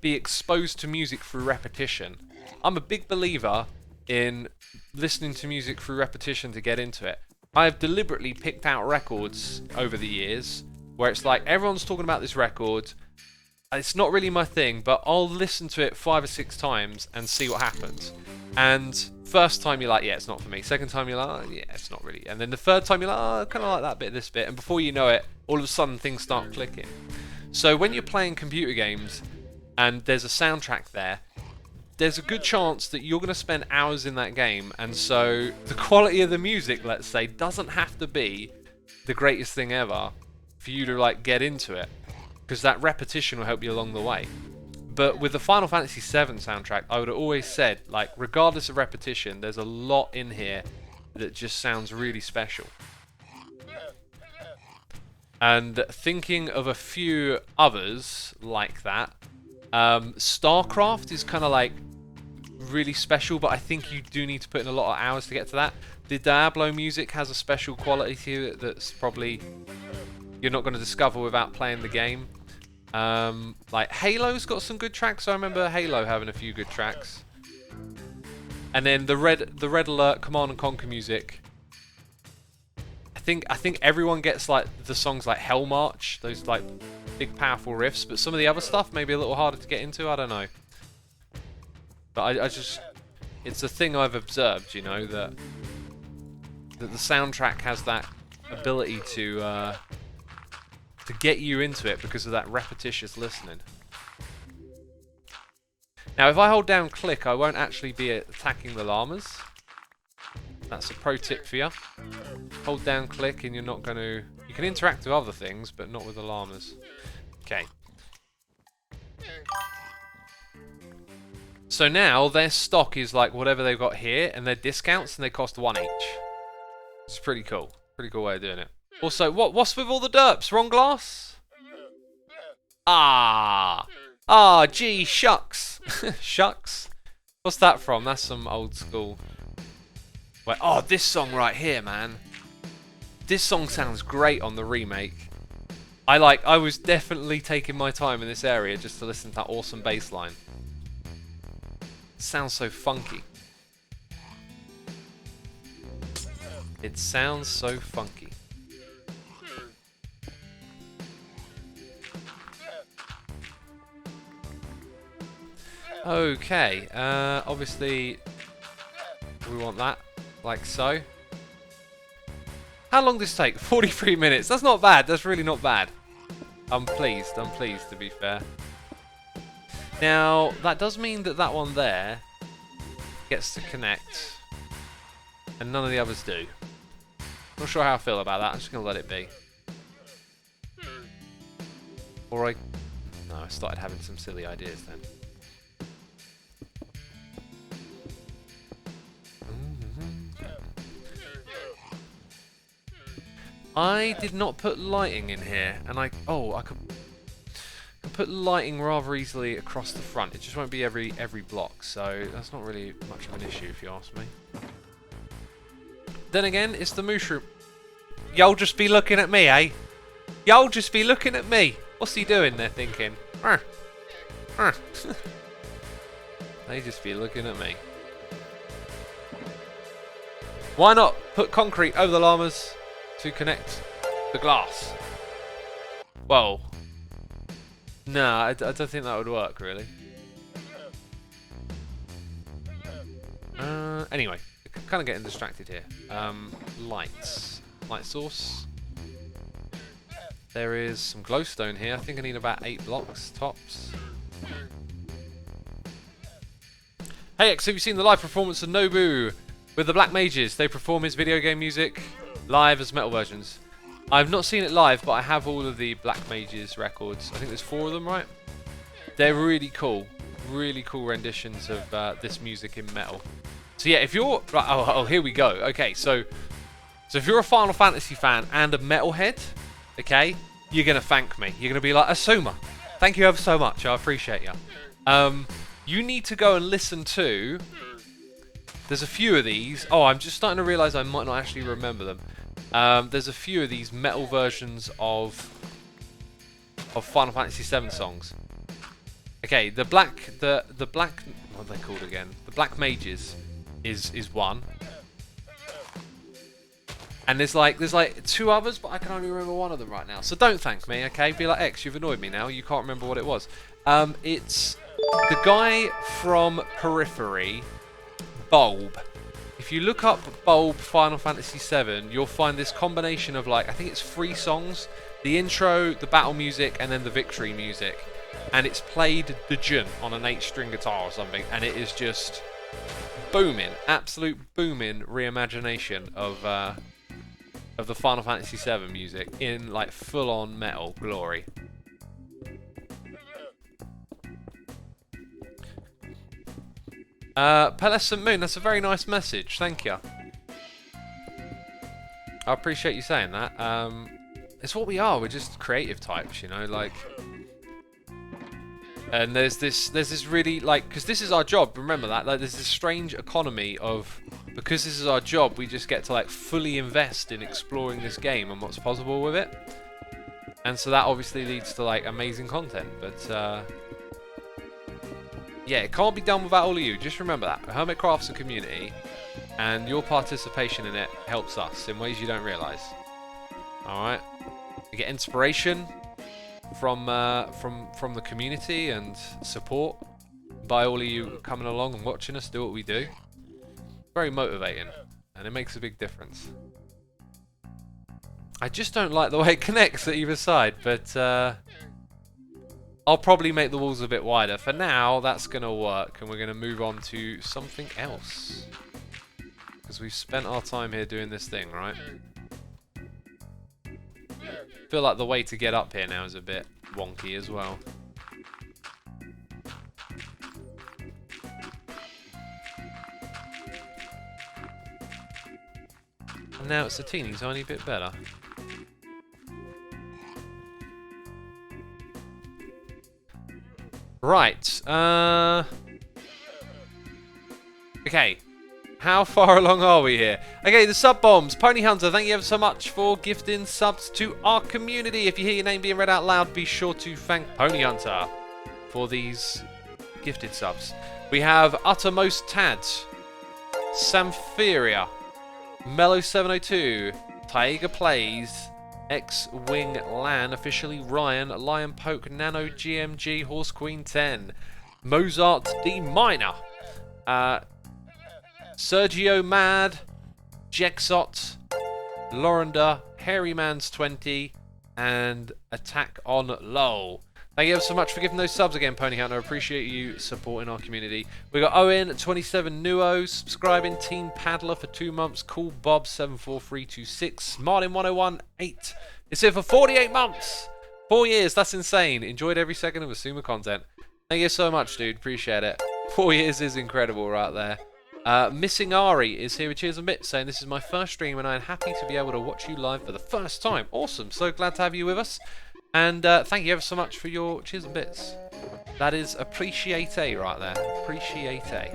be exposed to music through repetition. I'm a big believer in listening to music through repetition to get into it. I have deliberately picked out records over the years where it's like everyone's talking about this record. It's not really my thing, but I'll listen to it 5 or 6 times and see what happens. And first time you're like, yeah, it's not for me. Second time you're like, oh, yeah, it's not really. And then the third time you're like, oh, I kind of like that bit, this bit. And before you know it, all of a sudden things start clicking. So when you're playing computer games and there's a soundtrack there, there's a good chance that you're going to spend hours in that game, and so the quality of the music, let's say, doesn't have to be the greatest thing ever for you to, like, get into it, because that repetition will help you along the way. But with the Final Fantasy VII soundtrack, I would have always said, like, regardless of repetition, there's a lot in here that just sounds really special. And thinking of a few others like that, StarCraft is kind of like really special, but I think you do need to put in a lot of hours to get to that. The Diablo music has a special quality to it that's probably you're not going to discover without playing the game. Like Halo's got some good tracks. I remember Halo having a few good tracks. And then the Red Alert Command and Conquer music. I think everyone gets like the songs like Hell March, those like big powerful riffs, but some of the other stuff may be a little harder to get into, I don't know. But I just, it's a thing I've observed, you know, that the soundtrack has that ability to get you into it because of that repetitious listening. Now if I hold down click, I won't actually be attacking the llamas. That's a pro tip for you. Hold down click and you're not going to... You can interact with other things, but not with the llamas. Okay. So now their stock is like whatever they've got here, and their discounts, and they cost 1 each. It's pretty cool. Pretty cool way of doing it. Also, what's with all the derps? Wrong glass? Ah, gee, shucks. Shucks? What's that from? That's some old school... Wait, oh, this song right here, man. This song sounds great on the remake. I was definitely taking my time in this area just to listen to that awesome bass line. It sounds so funky. It sounds so funky. Okay, obviously we want that. Like so. How long does this take? 43 minutes. That's not bad. That's really not bad. I'm pleased to be fair. Now, that does mean that that one there gets to connect. And none of the others do. Not sure how I feel about that. I'm just going to let it be. Or No, I started having some silly ideas then. I did not put lighting in here, and I could put lighting rather easily across the front. It just won't be every block, so that's not really much of an issue if you ask me. Then again, it's the mushroom. Y'all just be looking at me, eh? Y'all just be looking at me. What's he doing there thinking? They just be looking at me. Why not put concrete over the llamas to connect the glass? Well, no, I don't think that would work really. Anyway, kind of getting distracted here. Lights, light source. There is some glowstone here. I think I need about 8 blocks tops. Hey X, have you seen the live performance of Nobu with the Black Mages? They perform his video game music live as metal versions. I've not seen it live, but I have all of the Black Mages records. I think there's 4 of them, right? They're really cool renditions of this music in metal. So yeah, if you're right, oh here we go. Okay, so if you're a Final Fantasy fan and a metalhead, okay, you're gonna thank me. You're gonna be like, Asuma, thank you ever so much. I appreciate you. You need to go and listen to. There's a few of these. Oh, I'm just starting to realise I might not actually remember them. There's a few of these metal versions of Final Fantasy VII songs. Okay, the black, what are they called again? The Black Mages is one. And there's like 2 others, but I can only remember one of them right now. So don't thank me, okay? Be like, X, you've annoyed me now. You can't remember what it was. It's the guy from Periphery, Bulb. If you look up Bulb Final Fantasy VII, you'll find this combination of like, I think it's 3 songs. The intro, the battle music, and then the victory music. And it's played the Jun on an 8-string guitar or something. And it is just booming, absolute booming reimagination of the Final Fantasy VII music in like full-on metal glory. Pearlescent Moon, that's a very nice message, thank you. I appreciate you saying that. It's what we are, we're just creative types, you know, like. And there's this really, like, because this is our job, remember that, like, there's this strange economy of, because this is our job, we just get to like fully invest in exploring this game and what's possible with it. And so that obviously leads to like amazing content, but yeah, it can't be done without all of you. Just remember that. Hermitcraft's a community, and your participation in it helps us in ways you don't realise. Alright? You get inspiration from the community and support by all of you coming along and watching us do what we do. Very motivating, and it makes a big difference. I just don't like the way it connects at either side, but I'll probably make the walls a bit wider. For now, that's going to work, and we're going to move on to something else. Because we've spent our time here doing this thing, right? I feel like the way to get up here now is a bit wonky as well. And now it's a teeny tiny bit better. Right, okay, how far along are we here? Okay, the sub bombs. Pony Hunter, thank you ever so much for gifting subs to our community. If you hear your name being read out loud, be sure to thank Pony Hunter for these gifted subs. We have Uttermost Tad, Sampheria, Mellow702, Taiga Plays, X-Wing Lan, officially Ryan, Lion Poke, Nano GMG, Horse Queen 10, Mozart D Minor, Sergio Mad, Jexot, Lorenda, Harryman's 20, and Attack on Low. Thank you so much for giving those subs again, Pony Hunter. I appreciate you supporting our community. We got Owen, 27 Nuo, subscribing, Team Paddler for 2 months, Cool Bob 74326, Martin 1018. It's here for 48 months, 4 years. That's insane. Enjoyed every second of Asuma content. Thank you so much, dude. Appreciate it. 4 years is incredible right there. Missing Ari is here with Cheers and Bits, saying this is my first stream and I'm happy to be able to watch you live for the first time. Awesome. So glad to have you with us. And thank you ever so much for your cheers and bits. That is appreciate right there. Appreciate.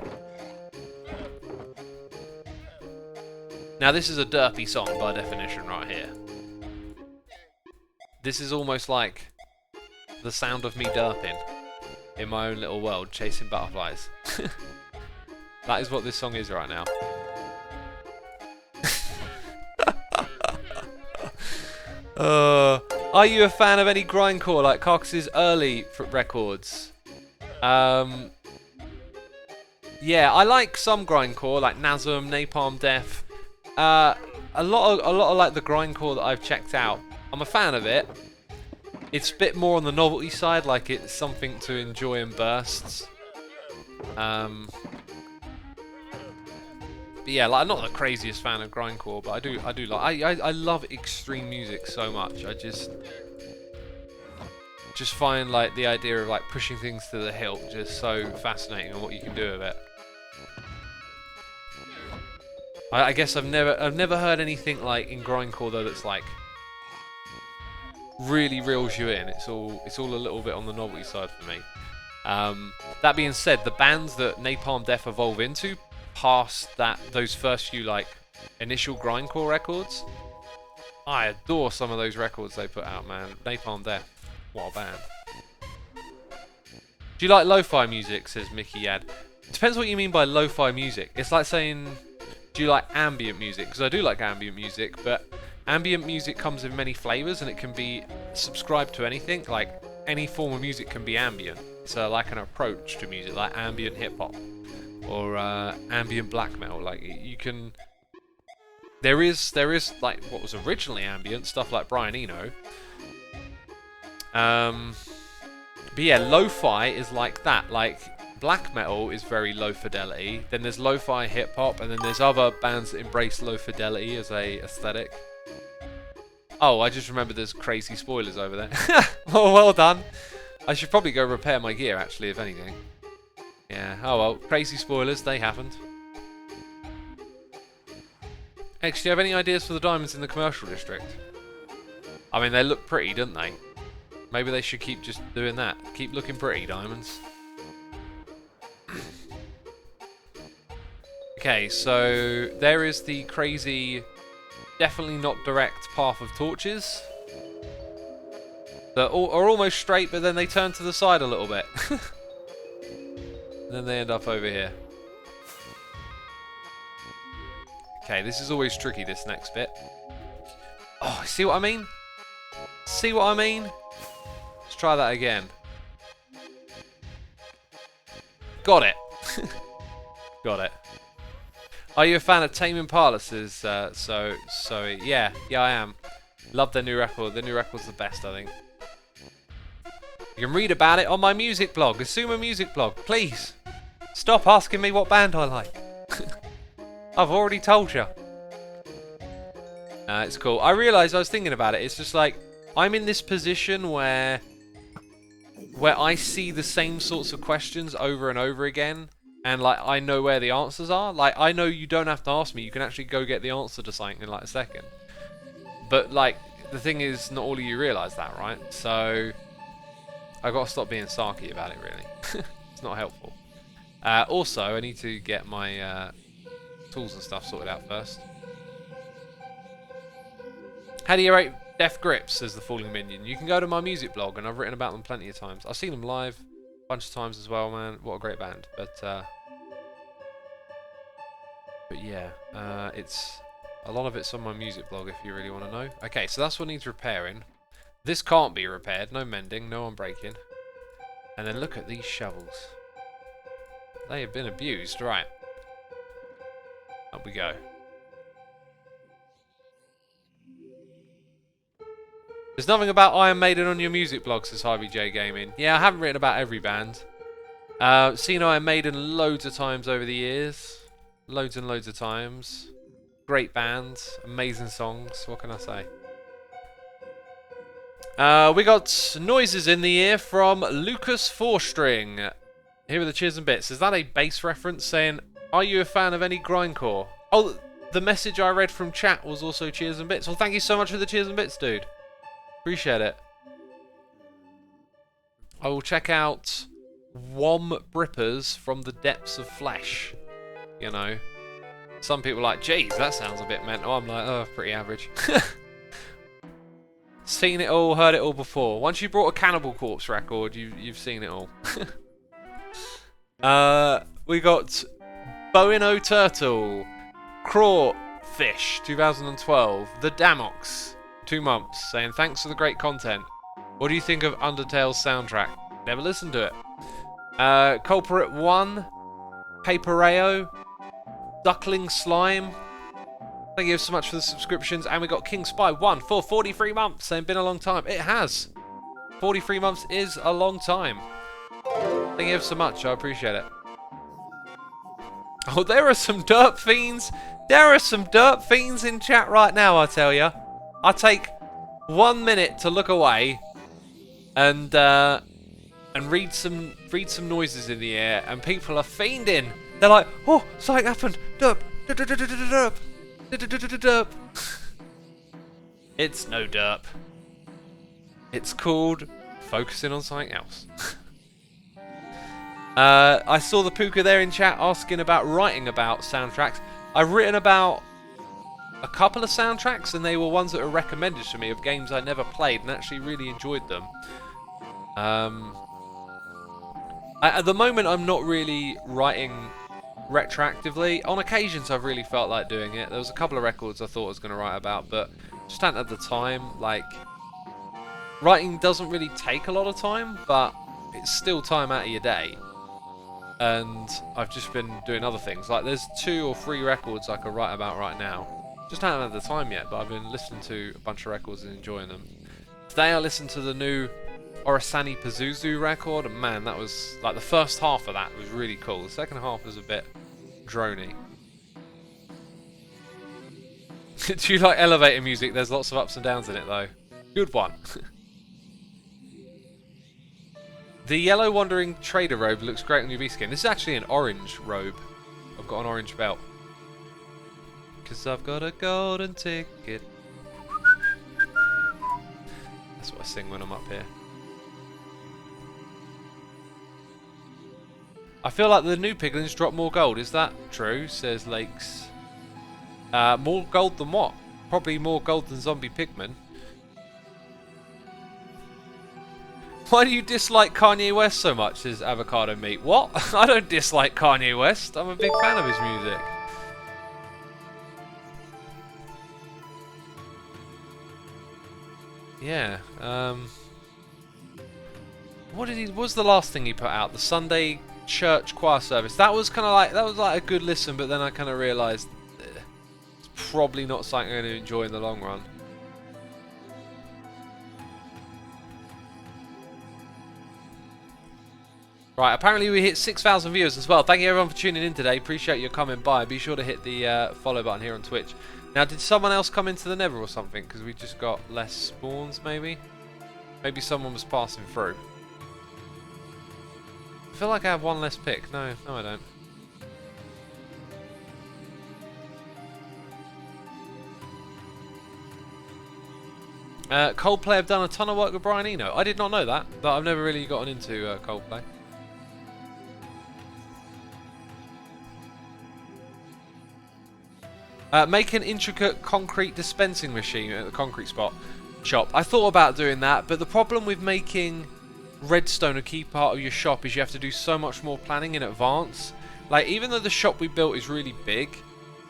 Now this is a derpy song by definition right here. This is almost like the sound of me derping in my own little world, chasing butterflies. That is what this song is right now. Are you a fan of any grindcore like Carcass's early records? Yeah, I like some grindcore like Nasm, Napalm Death. A lot of like the grindcore that I've checked out, I'm a fan of it. It's a bit more on the novelty side, like it's something to enjoy in bursts. But yeah, like I'm not the craziest fan of grindcore, but I do like I love extreme music so much. I just find like the idea of like pushing things to the hilt just so fascinating and what you can do with it. I guess I've never heard anything like in grindcore though that's like really reels you in. It's all a little bit on the novelty side for me. That being said, the bands that Napalm Death evolve into past those first few like initial grindcore records, I adore some of those records they put out, man. Napalm Death, what a band. Do you like lo-fi music, says Mickey Yad. It depends what you mean by lo-fi music. It's like saying, do you like ambient music? Because I do like ambient music, but ambient music comes in many flavors and it can be subscribed to anything. Like any form of music can be ambient. So like an approach to music, like ambient hip hop or ambient black metal. Like you can. There is like what was originally ambient stuff like Brian Eno. But yeah, lo-fi is like that. Like black metal is very low fidelity. Then there's lo-fi hip hop, and then there's other bands that embrace low fidelity as a aesthetic. Oh, I just remembered there's crazy spoilers over there. Oh, well done. I should probably go repair my gear, actually, if anything. Yeah, oh well, crazy spoilers, they happened. X, do you have any ideas for the diamonds in the commercial district? I mean, they look pretty, don't they? Maybe they should keep just doing that. Keep looking pretty, diamonds. Okay, so there is the crazy, definitely not direct path of torches. That are almost straight, but then they turn to the side a little bit. And then they end up over here. Okay, this is always tricky, this next bit. Oh, see what I mean? See what I mean? Let's try that again. Got it. Got it. Are you a fan of Tame Impala? Says so yeah, I am. Love their new record. Their new record's the best, I think. You can read about it on my music blog, Asuma Music Blog. Please stop asking me what band I like. I've already told you. It's cool. I realised I was thinking about it. It's just like I'm in this position where I see the same sorts of questions over and over again. And like I know where the answers are. Like I know you don't have to ask me. You can actually go get the answer to something in like a second. But like the thing is, not all of you realise that, right? So I've got to stop being sarky about it. Really, it's not helpful. Also, I need to get my tools and stuff sorted out first. How do you rate Death Grips? Says the Falling Minion. You can go to my music blog, and I've written about them plenty of times. I've seen them live a bunch of times as well, man. What a great band. But yeah, it's a lot of it's on my music blog if you really want to know. Okay, so that's what needs repairing. This can't be repaired. No mending, no unbreaking. And then look at these shovels. They have been abused. Right. Up we go. There's nothing about Iron Maiden on your music blog, says Harvey J Gaming. Yeah, I haven't written about every band. Seen Iron Maiden loads of times over the years. Loads and loads of times. Great bands. Amazing songs. What can I say? We got noises in the ear from Lucas Fourstring. Here are the cheers and bits. Is that a bass reference saying, are you a fan of any grindcore? Oh, the message I read from chat was also cheers and bits. Well, thank you so much for the cheers and bits, dude. Appreciate it. I will check out Wom Brippers from the Depths of Flesh. You know. Some people are like, geez, that sounds a bit mental. I'm like, oh, pretty average. Seen it all, heard it all before. Once you brought a Cannibal Corpse record, you've seen it all. We got Boino Turtle, Crawfish 2012, The Damox 2 months, saying thanks for the great content. What do you think of Undertale's soundtrack? Never listened to it. Culprit 1, Papereo, Duckling Slime. Thank you so much for the subscriptions. And we got King Spy 1 for 43 months, saying been a long time. It has. 43 months is a long time. Thank you so much. I appreciate it. Oh, there are some derp fiends. There are some derp fiends in chat right now, I tell you. I take 1 minute to look away and read some noises in the air, and people are fiending. They're like, oh, something happened. Derp. Derp. Derp. It's no derp. It's called focusing on something else. I saw the Puka there in chat asking about writing about soundtracks. I've written about a couple of soundtracks, and they were ones that were recommended to me of games I never played and actually really enjoyed them. At the moment, I'm not really writing retroactively. On occasions, I've really felt like doing it. There was a couple of records I thought I was going to write about, but just hadn't at the time. Like, writing doesn't really take a lot of time, but it's still time out of your day. And I've just been doing other things. Like, there's 2 or 3 records I could write about right now. Just haven't had the time yet, but I've been listening to a bunch of records and enjoying them. Today I listened to the new Orasani Pazuzu record, and man, that was, like, the first half of that was really cool. The second half was a bit drony. Do you like elevator music? There's lots of ups and downs in it, though. Good one. The yellow wandering trader robe looks great on your V-skin. This is actually an orange robe. I've got an orange belt. Because I've got a golden ticket. That's what I sing when I'm up here. I feel like the new piglins drop more gold. Is that true? Says Lakes. More gold than what? Probably more gold than zombie pigmen. Why do you dislike Kanye West so much, says Avocado Meat? What? I don't dislike Kanye West. I'm a big fan of his music. Yeah. What was the last thing he put out? The Sunday church choir service. That was kind of like, that was like a good listen, but then I kind of realised it's probably not something I'm going to enjoy in the long run. Right, apparently we hit 6,000 viewers as well. Thank you everyone for tuning in today. Appreciate you coming by. Be sure to hit the follow button here on Twitch. Now, did someone else come into the Nether or something? Because we just got less spawns, maybe? Maybe someone was passing through. I feel like I have one less pick. No, I don't. Coldplay have done a ton of work with Brian Eno. I did not know that, but I've never really gotten into Coldplay. Make an intricate concrete dispensing machine at the concrete shop. I thought about doing that, but the problem with making redstone a key part of your shop is you have to do so much more planning in advance. Like, even though the shop we built is really big,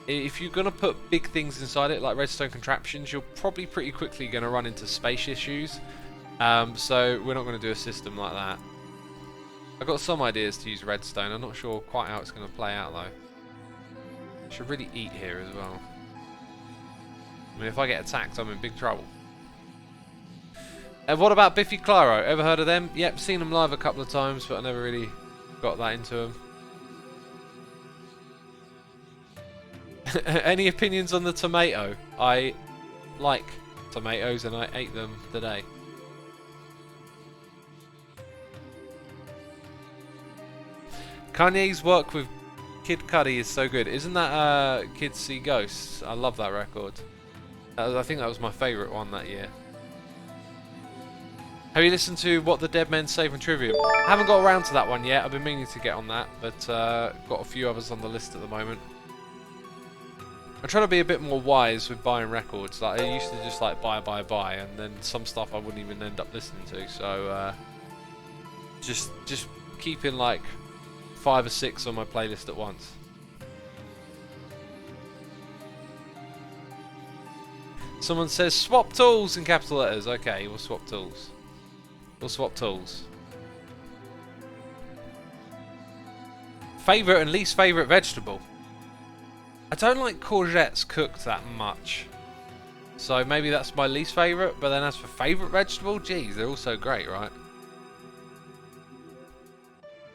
if you're going to put big things inside it, like redstone contraptions, you're probably pretty quickly going to run into space issues. So we're not going to do a system like that. I've got some ideas to use redstone. I'm not sure quite how it's going to play out, though. Should really eat here as well. I mean, if I get attacked, I'm in big trouble. And what about Biffy Clyro? Ever heard of them? Yep, seen them live a couple of times, but I never really got that into them. Any opinions on the tomato? I like tomatoes and I ate them today. Kanye's work with Kid Cudi is so good. Isn't that Kids See Ghosts? I love that record. I think that was my favourite one that year. Have you listened to What the Dead Men Say from Trivium? I haven't got around to that one yet. I've been meaning to get on that, but got a few others on the list at the moment. I'm trying to be a bit more wise with buying records. Like, I used to just like buy, and then some stuff I wouldn't even end up listening to. So just keeping like 5 or 6 on my playlist at once. Someone says swap tools in capital letters. Okay, we'll swap tools. We'll swap tools. Favourite and least favourite vegetable. I don't like courgettes cooked that much. So maybe that's my least favourite, but then as for favourite vegetable, geez, they're all so great, right?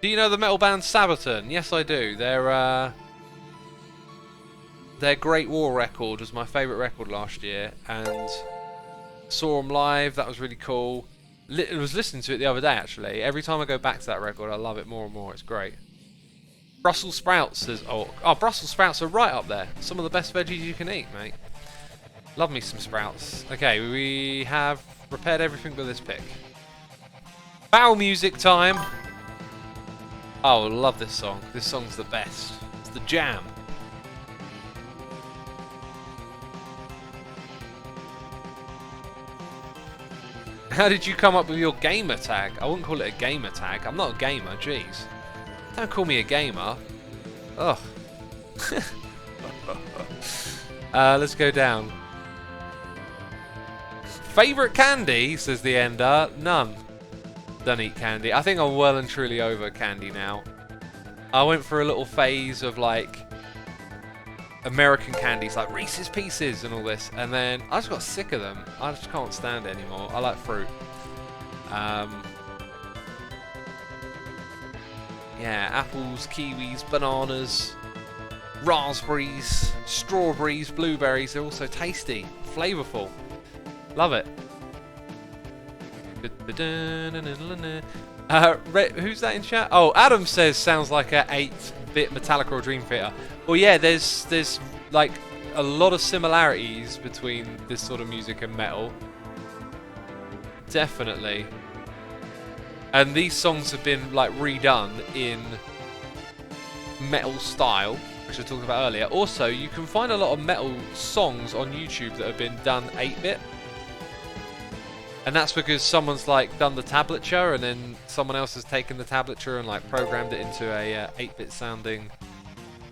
Do you know the metal band Sabaton? Yes, I do. Their Great War record was my favourite record last year, and saw them live. That was really cool. I was listening to it the other day, actually. Every time I go back to that record, I love it more and more. It's great. Brussels sprouts says, oh, Brussels sprouts are right up there. Some of the best veggies you can eat, mate. Love me some sprouts. Okay, we have repaired everything with this pick. Bow music time. Oh, love this song. This song's the best. It's the jam. How did you come up with your gamer tag? I wouldn't call it a gamer tag. I'm not a gamer, jeez. Don't call me a gamer. Ugh. Let's go down. Favourite candy, says the Ender. None. Don't eat candy. I think I'm well and truly over candy now. I went for a little phase of like American candies like Reese's Pieces and all this, and then I just got sick of them. I just can't stand it anymore. I like fruit. Yeah, apples, kiwis, bananas, raspberries, strawberries, blueberries. They're all so tasty, flavourful. Love it. Who's that in chat? Oh, Adam says sounds like a 8-bit Metallica or Dream Theater. Well, yeah, there's like a lot of similarities between this sort of music and metal. Definitely. And these songs have been like redone in metal style, which I talked about earlier. Also, you can find a lot of metal songs on YouTube that have been done 8-bit. And that's because someone's like done the tablature, and then someone else has taken the tablature and like programmed it into a 8-bit sounding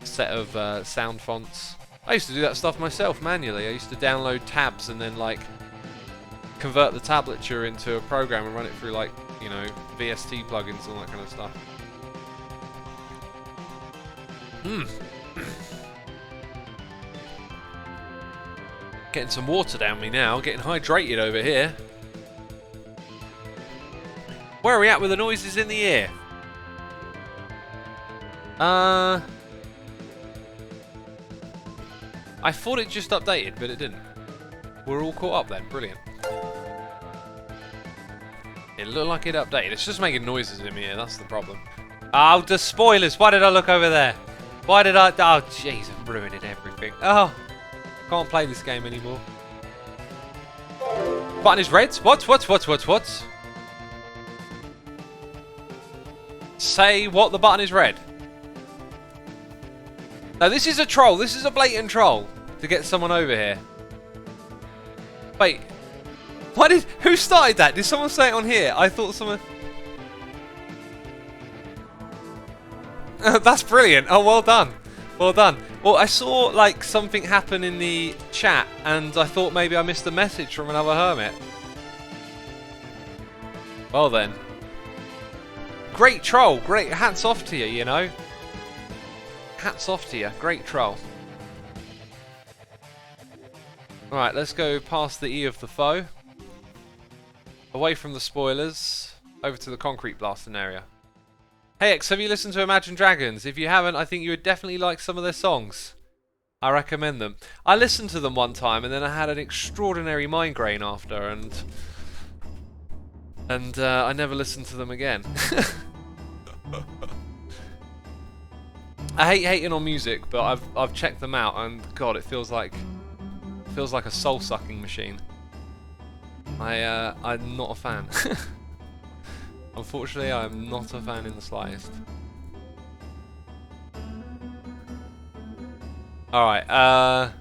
set of sound fonts. I used to do that stuff myself manually. I used to download tabs and then like convert the tablature into a program and run it through like, you know, VST plugins and all that kind of stuff. Getting some water down me now, getting hydrated over here. Where are we at with the noises in the ear? I thought it just updated, but it didn't. We're all caught up then. Brilliant. It looked like it updated. It's just making noises in my ear. That's the problem. Oh, the spoilers. Why did I look over there? Why did I... Oh, jeez. I'm ruining everything. Oh. Can't play this game anymore. Button is red. What? Say what the button is red. No, this is a troll. This is a blatant troll to get someone over here. Wait. Who started that? Did someone say it on here? I thought someone... That's brilliant. Oh, well done. Well done. Well, I saw like something happen in the chat and I thought maybe I missed a message from another hermit. Well then. Great troll. Great. Hats off to you, you know. Hats off to you. Great troll. Alright, let's go past the E of the foe. Away from the spoilers. Over to the concrete blasting area. Hey X, have you listened to Imagine Dragons? If you haven't, I think you would definitely like some of their songs. I recommend them. I listened to them one time and then I had an extraordinary migraine after, and I never listened to them again. I hate hating on music, but I've checked them out and God, it feels like a soul-sucking machine. I'm not a fan. Unfortunately, I'm not a fan in the slightest. All right.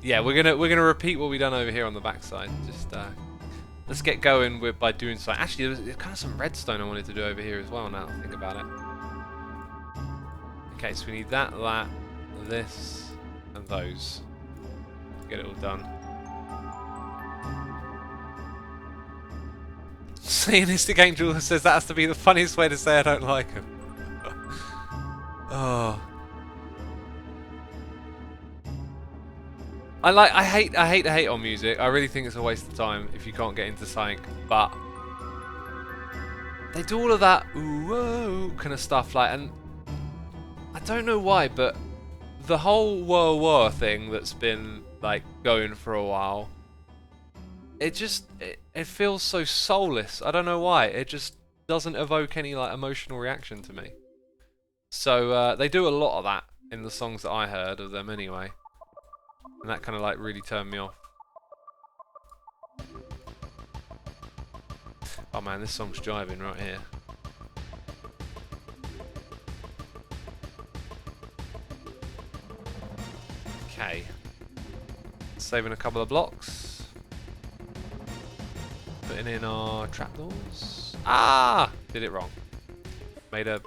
Yeah, we're gonna repeat what we done over here on the backside. Just let's get going by doing so. Actually, there's kind of some redstone I wanted to do over here as well. Now that I think about it. Okay, so we need that, this, and those. Get it all done. Satanistic Angel says that has to be the funniest way to say I don't like him. Oh. I hate to hate on music. I really think it's a waste of time if you can't get into something. But they do all of that ooh, whoa kind of stuff, like, and I don't know why, but the whole whoa whoa thing that's been like going for a while, it feels so soulless. I don't know why. It just doesn't evoke any like emotional reaction to me. So they do a lot of that in the songs that I heard of them anyway. And that kind of like really turned me off. Oh man, this song's jiving right here. Okay. Saving a couple of blocks. Putting in our trapdoors. Ah! Did it wrong. Made a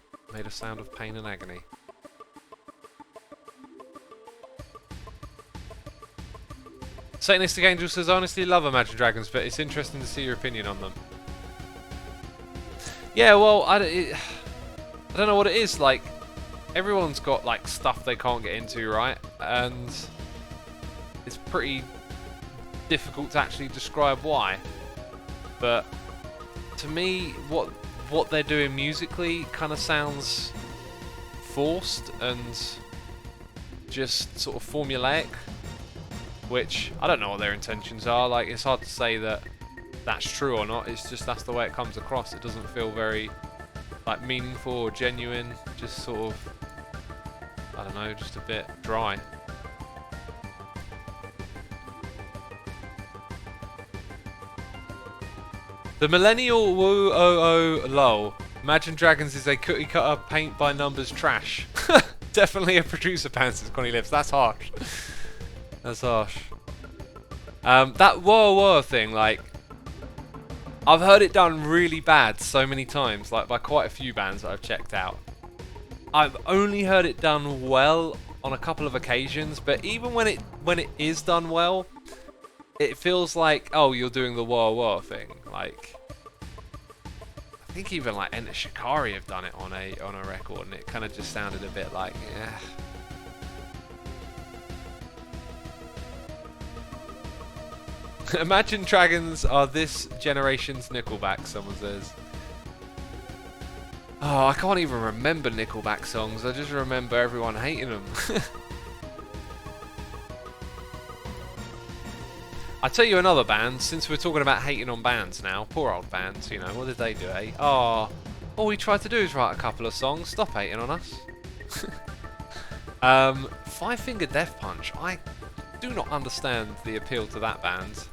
sound of pain and agony. Satanistic Angel says, I honestly love Imagine Dragons, but it's interesting to see your opinion on them. Yeah, well, I don't know what it is. Like, everyone's got like stuff they can't get into, right? And it's pretty difficult to actually describe why. But to me, what they're doing musically kind of sounds forced and just sort of formulaic. Which, I don't know what their intentions are. Like, it's hard to say that that's true or not. It's just that's the way it comes across. It doesn't feel very, like, meaningful or genuine. Just sort of, I don't know, just a bit dry. The millennial woo oh oh lol. Imagine Dragons is a cookie cutter paint by numbers trash. Definitely a producer pan, says Connie Lives. That's harsh. That's harsh. That whoa whoa thing, like, I've heard it done really bad so many times, like by quite a few bands that I've checked out. I've only heard it done well on a couple of occasions, but even when it is done well, it feels like, oh, you're doing the whoa whoa thing. Like, I think even like Enter Shikari have done it on a record, and it kind of just sounded a bit like, yeah. Imagine Dragons are this generation's Nickelback, someone says. Oh, I can't even remember Nickelback songs. I just remember everyone hating them. I tell you another band, since we're talking about hating on bands now. Poor old bands, you know. What did they do, eh? Oh, all we tried to do is write a couple of songs. Stop hating on us. Five Finger Death Punch. I do not understand the appeal to that band.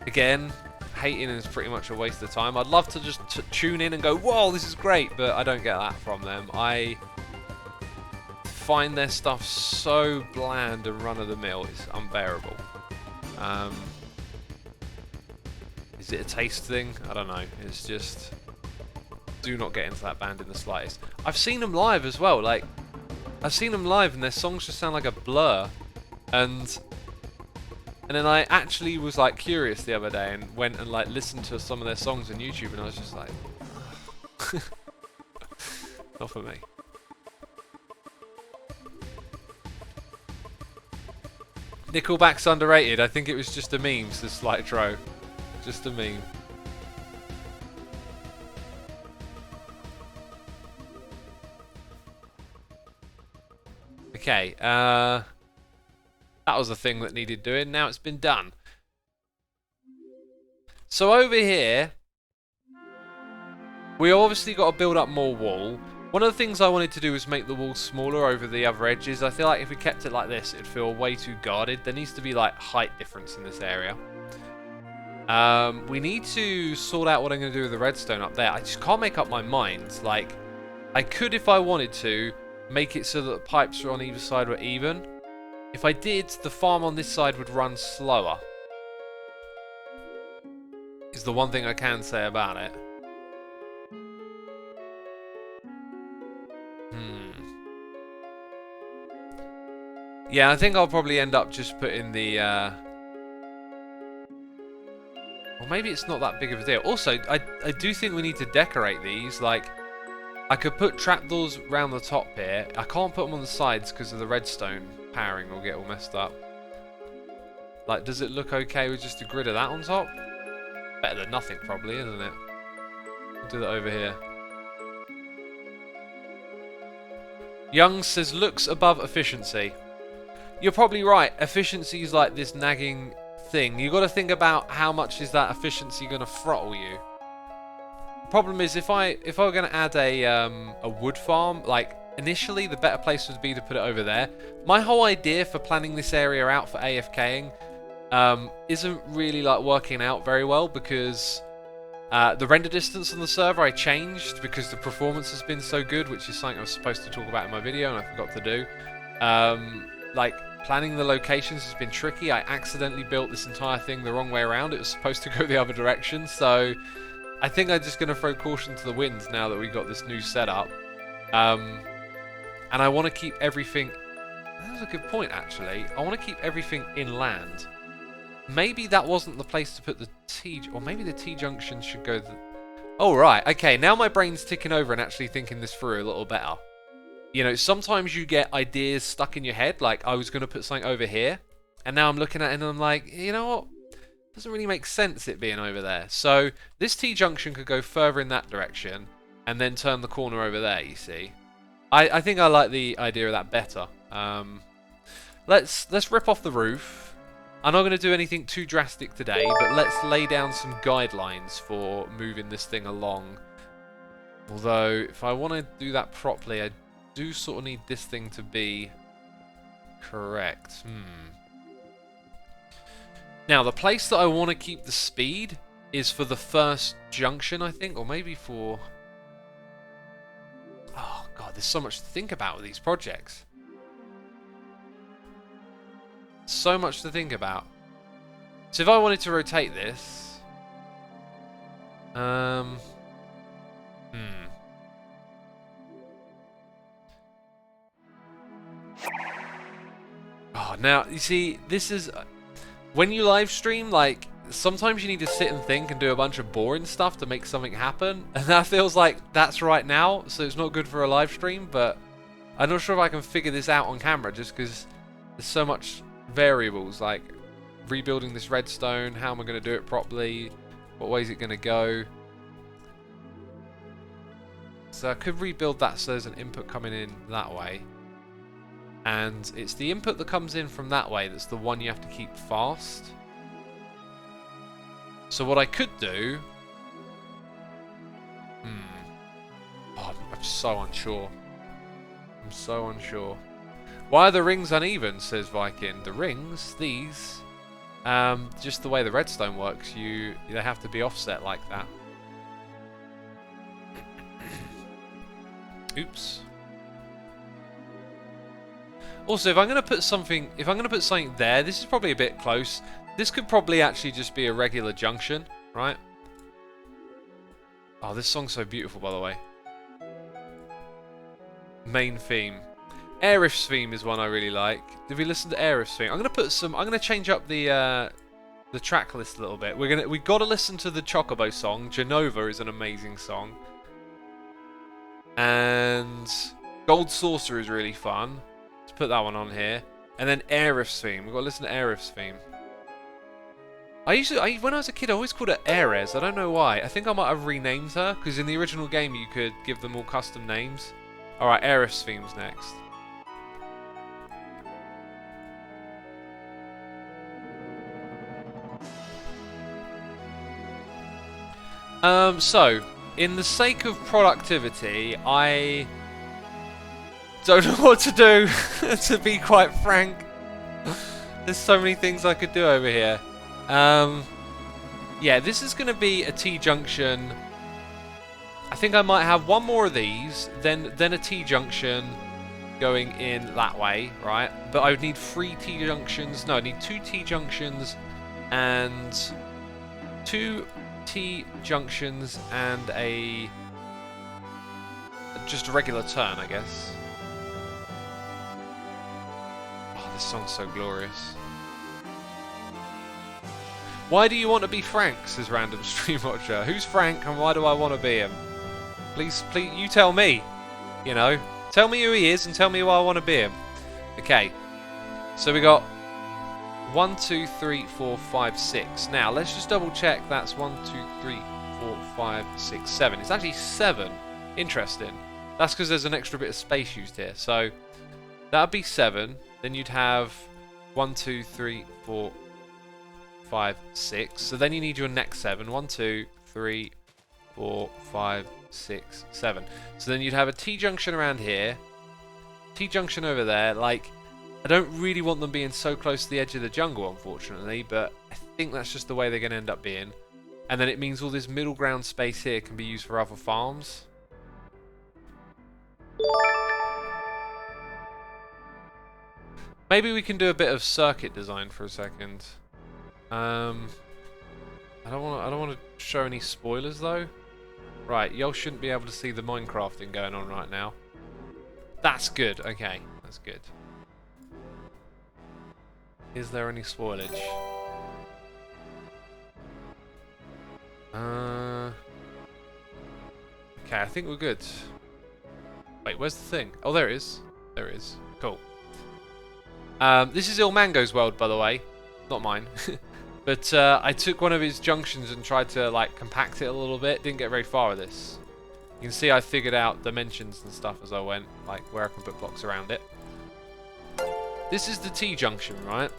Again, hating is pretty much a waste of time. I'd love to just tune in and go, whoa, this is great, but I don't get that from them. I find their stuff so bland and run-of-the-mill, it's unbearable. Is it a taste thing? I don't know. It's just, do not get into that band in the slightest. I've seen them live as well. Like, I've seen them live and their songs just sound like a blur. And then I actually was like curious the other day and went and like listened to some of their songs on YouTube, and I was just like, not for me. Nickelback's underrated. I think it was just a meme, says Slight Tro. Just a meme. Okay, that was a thing that needed doing. Now it's been done. So over here, we obviously got to build up more wall. One of the things I wanted to do was make the wall smaller over the other edges. I feel like if we kept it like this, it'd feel way too guarded. There needs to be like height difference in this area. We need to sort out what I'm going to do with the redstone up there. I just can't make up my mind. Like, I could, if I wanted to, make it so that the pipes on either side were even. If I did, the farm on this side would run slower. Is the one thing I can say about it. Yeah, I think I'll probably end up just putting the... Well, maybe it's not that big of a deal. Also, I do think we need to decorate these. Like, I could put trapdoors around the top here. I can't put them on the sides because of the redstone powering will get all messed up. Like, does it look okay with just a grid of that on top? Better than nothing, probably, isn't it? We'll do that over here. Young says, looks above efficiency. You're probably right. Efficiency is like this nagging thing. You got to think about how much is that efficiency going to throttle you. Problem is, if I were going to add a wood farm, like initially the better place would be to put it over there. My whole idea for planning this area out for AFKing isn't really like working out very well because the render distance on the server I changed because the performance has been so good, which is something I was supposed to talk about in my video and I forgot to do. Like planning the locations has been tricky. I accidentally built this entire thing the wrong way around. It was supposed to go the other direction, so I think I'm just going to throw caution to the wind now that we got this new setup. And I want to keep everything... That's a good point, actually. I want to keep everything inland. Maybe that wasn't the place to put the T... Or maybe the T-junction should go... Oh, right. Okay, now my brain's ticking over and actually thinking this through a little better. You know, sometimes you get ideas stuck in your head, like I was going to put something over here. And now I'm looking at it and I'm like, you know what? Doesn't really make sense it being over there. So this T-junction could go further in that direction and then turn the corner over there, you see. I think I like the idea of that better. Let's rip off the roof. I'm not going to do anything too drastic today, but let's lay down some guidelines for moving this thing along. Although, if I want to do that properly, I do sort of need this thing to be correct. Now, the place that I want to keep the speed is for the first junction, I think, or maybe for... Oh, God, there's so much to think about with these projects. So much to think about. So if I wanted to rotate this... Oh, now, you see, this is... When you live stream, like, sometimes you need to sit and think and do a bunch of boring stuff to make something happen. And that feels like that's right now, so it's not good for a live stream, but I'm not sure if I can figure this out on camera just because there's so much variables, like rebuilding this redstone, how am I going to do it properly, what way is it going to go. So I could rebuild that so there's an input coming in that way. And it's the input that comes in from that way that's the one you have to keep fast. So what I could do... Oh, I'm so unsure. I'm so unsure. Why are the rings uneven, says Viking. The rings, these... just the way the redstone works, they have to be offset like that. Oops. Also, if I'm going to put something there, this is probably a bit close. This could probably actually just be a regular junction, right? Oh, this song's so beautiful, by the way. Main theme. Airif's theme is one I really like. Did we listen to Airif's theme? I'm going to change up the track list a little bit. We've got to listen to the Chocobo song. Genova is an amazing song. And Gold Saucer is really fun. Put that one on here, and then Aerith's theme. We've got to listen to Aerith's theme. When I was a kid, I always called her Ares. I don't know why. I think I might have renamed her because in the original game you could give them all custom names. All right, Aerith's theme's next. So in the sake of productivity, I don't know what to do, to be quite frank. There's so many things I could do over here. Yeah, this is going to be a T-junction. I think I might have one more of these, then a T-junction going in that way, right? But I would need 3 T-junctions. No, I need 2 T-junctions and 2 T-junctions and just a regular turn, I guess. This song's so glorious. Why do you want to be Frank, says random stream watcher. Who's Frank and why do I want to be him? Please, you tell me. You know, tell me who he is and tell me why I want to be him. Okay, so we got 1, 2, 3, 4, 5, 6. Now, let's just double check that's 1, 2, 3, 4, 5, 6, 7. It's actually 7. Interesting. That's because there's an extra bit of space used here. So, that would be 7. Then you'd have 1, 2, 3, 4, 5, 6. So then you need your next 7. 1, 2, 3, 4, 5, 6, 7. So then you'd have a T-junction around here. T-junction over there. Like, I don't really want them being so close to the edge of the jungle, unfortunately, but I think that's just the way they're going to end up being. And then it means all this middle ground space here can be used for other farms. Maybe we can do a bit of circuit design for a second. I don't want to show any spoilers though. Right, y'all shouldn't be able to see the Minecrafting going on right now. That's good. Okay, that's good. Is there any spoilage? Okay, I think we're good. Wait, where's the thing? Oh, there it is. There it is. Cool. This is Ilmango's world, by the way. Not mine. But I took one of his junctions and tried to like compact it a little bit. Didn't get very far with this. You can see I figured out dimensions and stuff as I went, like where I can put blocks around it. This is the T-junction, right?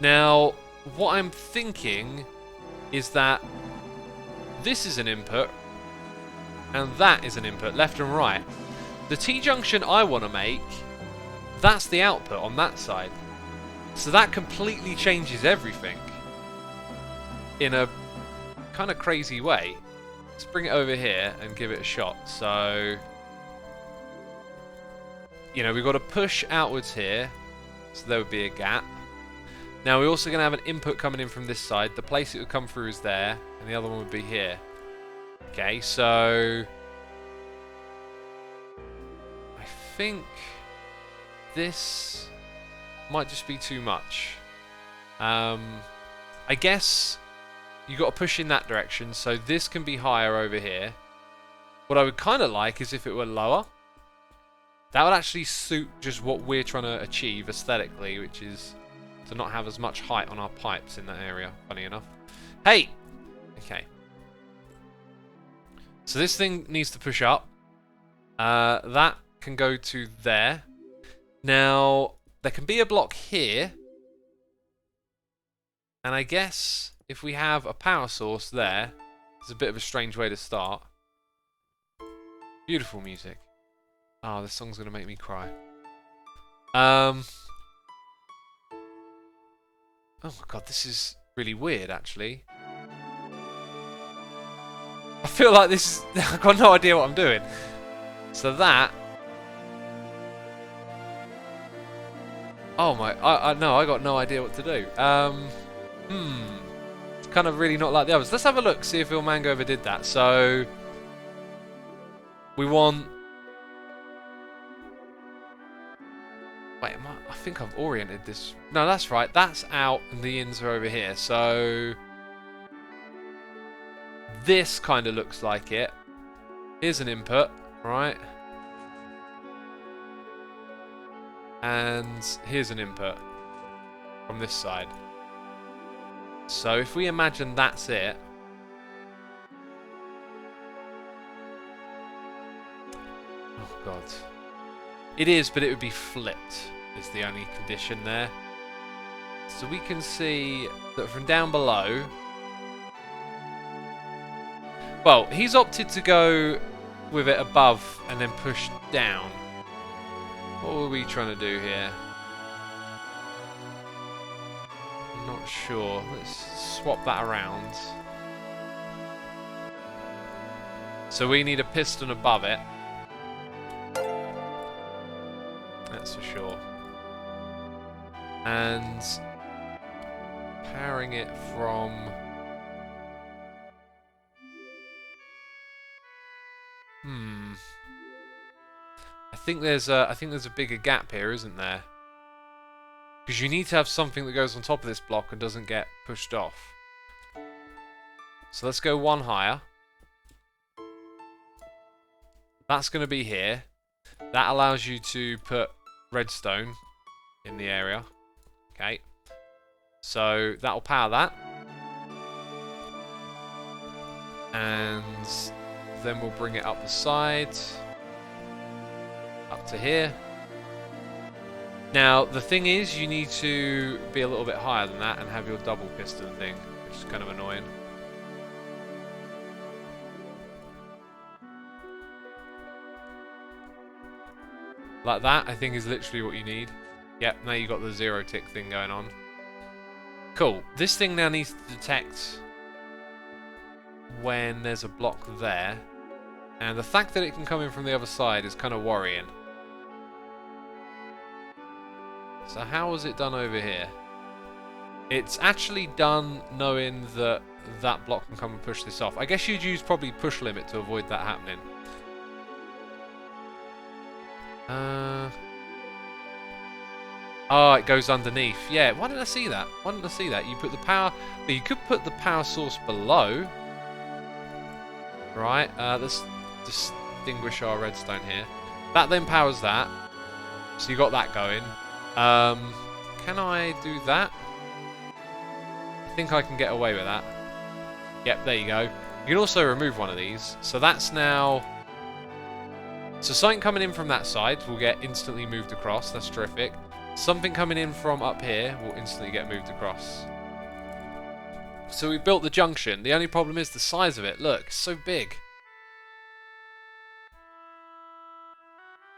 Now, what I'm thinking is that this is an input and that is an input, left and right. The T-junction I want to make, that's the output on that side. So that completely changes everything in a kind of crazy way. Let's bring it over here and give it a shot. So, you know, we've got to push outwards here. So there would be a gap. Now we're also going to have an input coming in from this side. The place it would come through is there. And the other one would be here. Okay, so I think this might just be too much. I guess you got to push in that direction, so this can be higher over here. What I would kind of like is if it were lower. That would actually suit just what we're trying to achieve aesthetically, which is to not have as much height on our pipes in that area, funny enough. Hey! Okay. So this thing needs to push up. That can go to there. Now, there can be a block here. And I guess if we have a power source there, it's a bit of a strange way to start. Beautiful music. Oh, this song's going to make me cry. Oh my god, this is really weird, actually. I feel like this is... I've got no idea what I'm doing. So that... Oh my... no, I got no idea what to do. It's kind of really not like the others. Let's have a look, see if Ilmango ever did that. So... We want... Wait, I think I've oriented this... No, that's right. That's out and the ins are over here. So... This kind of looks like it. Here's an input, right? And here's an input from this side. So if we imagine that's it. Oh god. It is, but it would be flipped, is the only condition there. So we can see that from down below... Well, he's opted to go with it above and then push down. What were we trying to do here? I'm not sure. Let's swap that around. So we need a piston above it. That's for sure. And powering it from... I think there's a bigger gap here, isn't there? Because you need to have something that goes on top of this block and doesn't get pushed off. So let's go one higher. That's going to be here. That allows you to put redstone in the area. Okay. So that'll power that. And then we'll bring it up the side. Up to here. Now, the thing is, you need to be a little bit higher than that and have your double piston thing, which is kind of annoying. Like that, I think, is literally what you need. Yep, now you've got the 0 tick thing going on. Cool. This thing now needs to detect when there's a block there. And the fact that it can come in from the other side is kind of worrying. So how was it done over here? It's actually done knowing that that block can come and push this off. I guess you'd use probably push limit to avoid that happening. Oh, it goes underneath. Yeah, why didn't I see that? Why didn't I see that? You put the power... Well, you could put the power source below. Right, let's distinguish our redstone here. That then powers that. So you got that going. Can I do that? I think I can get away with that. Yep, there you go. You can also remove one of these. So that's now... So something coming in from that side will get instantly moved across. That's terrific. Something coming in from up here will instantly get moved across. So we built the junction. The only problem is the size of it. Look, it's so big.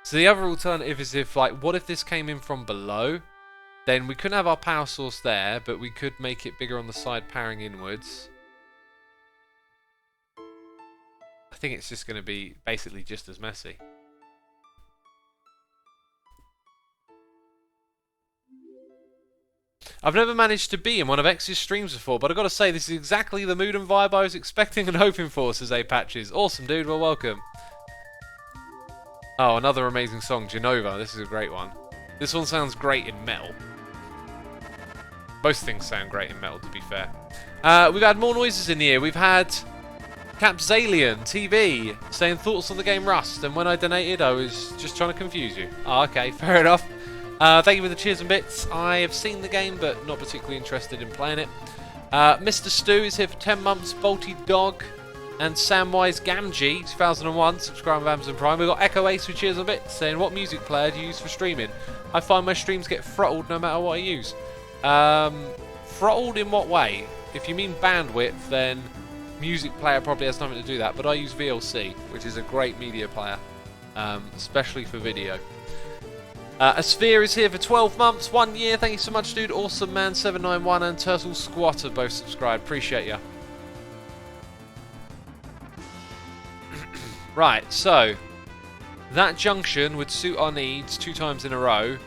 So the other alternative is if, like, what if this came in from below? Then we couldn't have our power source there, but we could make it bigger on the side powering inwards. I think it's just going to be basically just as messy. I've never managed to be in one of X's streams before, but I've got to say, this is exactly the mood and vibe I was expecting and hoping for, says A-Patches. Awesome, dude. Well, welcome. Oh, another amazing song, Genova. This is a great one. This one sounds great in metal. Most things sound great in metal, to be fair. We've had more noises in the ear. We've had Capzalian TV saying thoughts on the game Rust, and when I donated, I was just trying to confuse you. Oh, okay, fair enough. Thank you for the cheers and bits. I have seen the game, but not particularly interested in playing it. Mr. Stu is here for 10 months. Bolty Dog and Samwise Gamgee, 2001, subscribe with Amazon Prime. We've got Echo Ace with cheers and bits saying, what music player do you use for streaming? I find my streams get throttled no matter what I use. Throttled in what way? If you mean bandwidth, then music player probably has nothing to do that, but I use VLC, which is a great media player, especially for video. A Sphere is here for 12 months, 1 year. Thank you so much, dude. Awesome Man 791 and Turtle Squatter both subscribed. Appreciate ya. Right, so that junction would suit our needs 2 times in a row.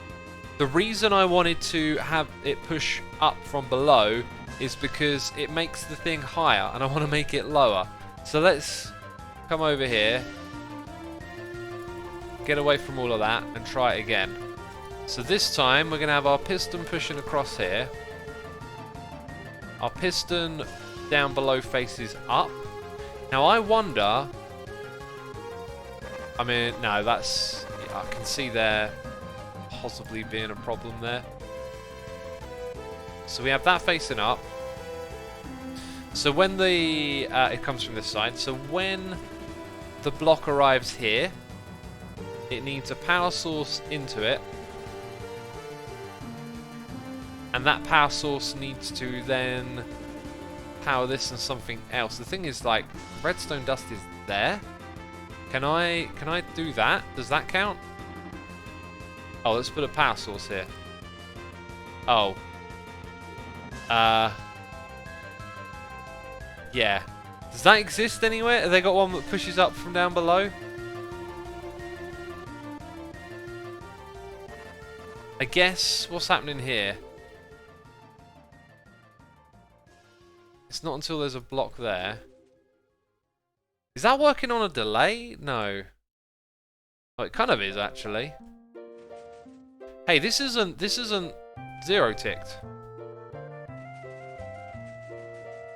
The reason I wanted to have it push up from below is because it makes the thing higher and I want to make it lower. So let's come over here, get away from all of that and try it again. So this time we're going to have our piston pushing across here. Our piston down below faces up. Now I wonder... I mean, no, that's... Yeah, I can see there possibly being a problem there. So we have that facing up. So when the... it comes from this side. So when the block arrives here, it needs a power source into it. And that power source needs to then power this and something else. The thing is, like, redstone dust is there. Can I do that? Does that count? Oh, let's put a power source here. Oh. Yeah. Does that exist anywhere? Have they got one that pushes up from down below? I guess what's happening here? It's not until there's a block there. Is that working on a delay? No. Oh, it kind of is actually. Hey, this isn't 0 ticked.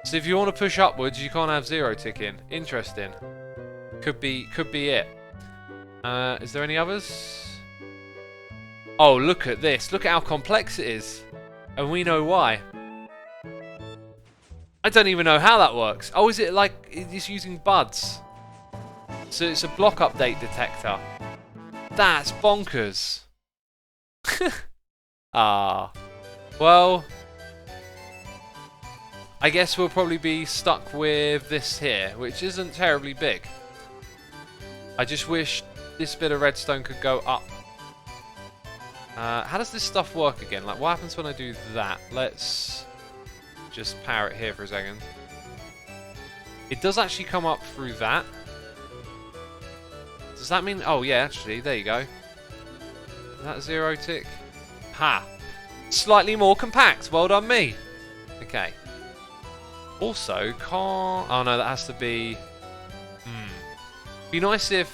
So if you want to push upwards, you can't have 0 ticking. Interesting. Could be it. Is there any others? Oh, look at this. Look at how complex it is. And we know why. I don't even know how that works. Oh, is it like it's using buds? So it's a block update detector. That's bonkers. Ah. Well, I guess we'll probably be stuck with this here, which isn't terribly big. I just wish this bit of redstone could go up. How does this stuff work again? Like, what happens when I do that? Let's just power it here for a second. It does actually come up through that. Does that mean... Oh, yeah, actually, there you go. Is that 0 tick? Ha! Slightly more compact. Well done, me. Okay. Also, can't... Oh, no, that has to be... Be nice if...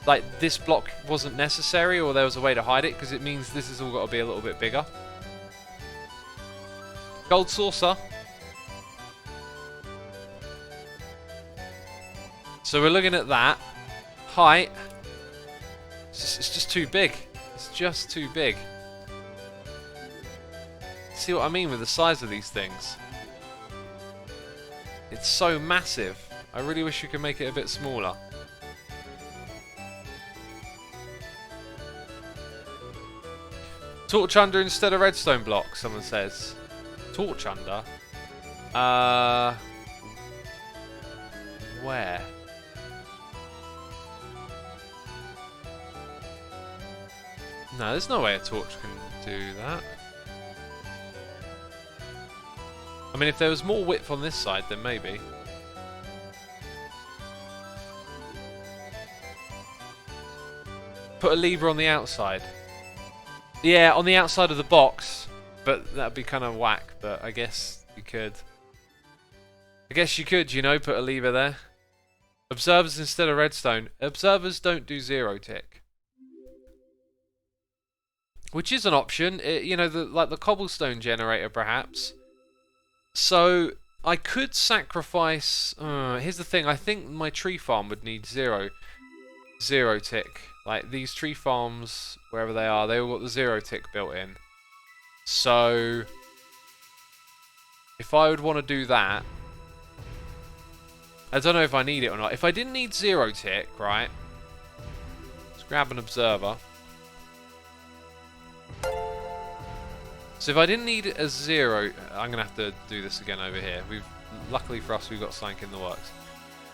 like, this block wasn't necessary or there was a way to hide it, because it means this has all got to be a little bit bigger. Gold saucer. So we're looking at that. Height. It's just too big. It's just too big. See what I mean with the size of these things? It's so massive. I really wish you could make it a bit smaller. Torch under instead of redstone block, someone says. Torch under? Where? No, there's no way a torch can do that. I mean, if there was more width on this side, then maybe. Put a lever on the outside. Yeah, on the outside of the box, but that'd be kind of whack, but I guess you could. I guess you could, you know, put a lever there. Observers instead of redstone. Observers don't do 0 tick. Which is an option, you know, like the cobblestone generator perhaps. So, I could sacrifice... here's the thing, I think my tree farm would need 0 tick. Like, these tree farms, wherever they are, they all got the 0 tick built in. So, if I would want to do that, I don't know if I need it or not. If I didn't need 0 tick, right, let's grab an observer. So if I didn't need a 0, I'm going to have to do this again over here. Luckily for us, we've got something in the works.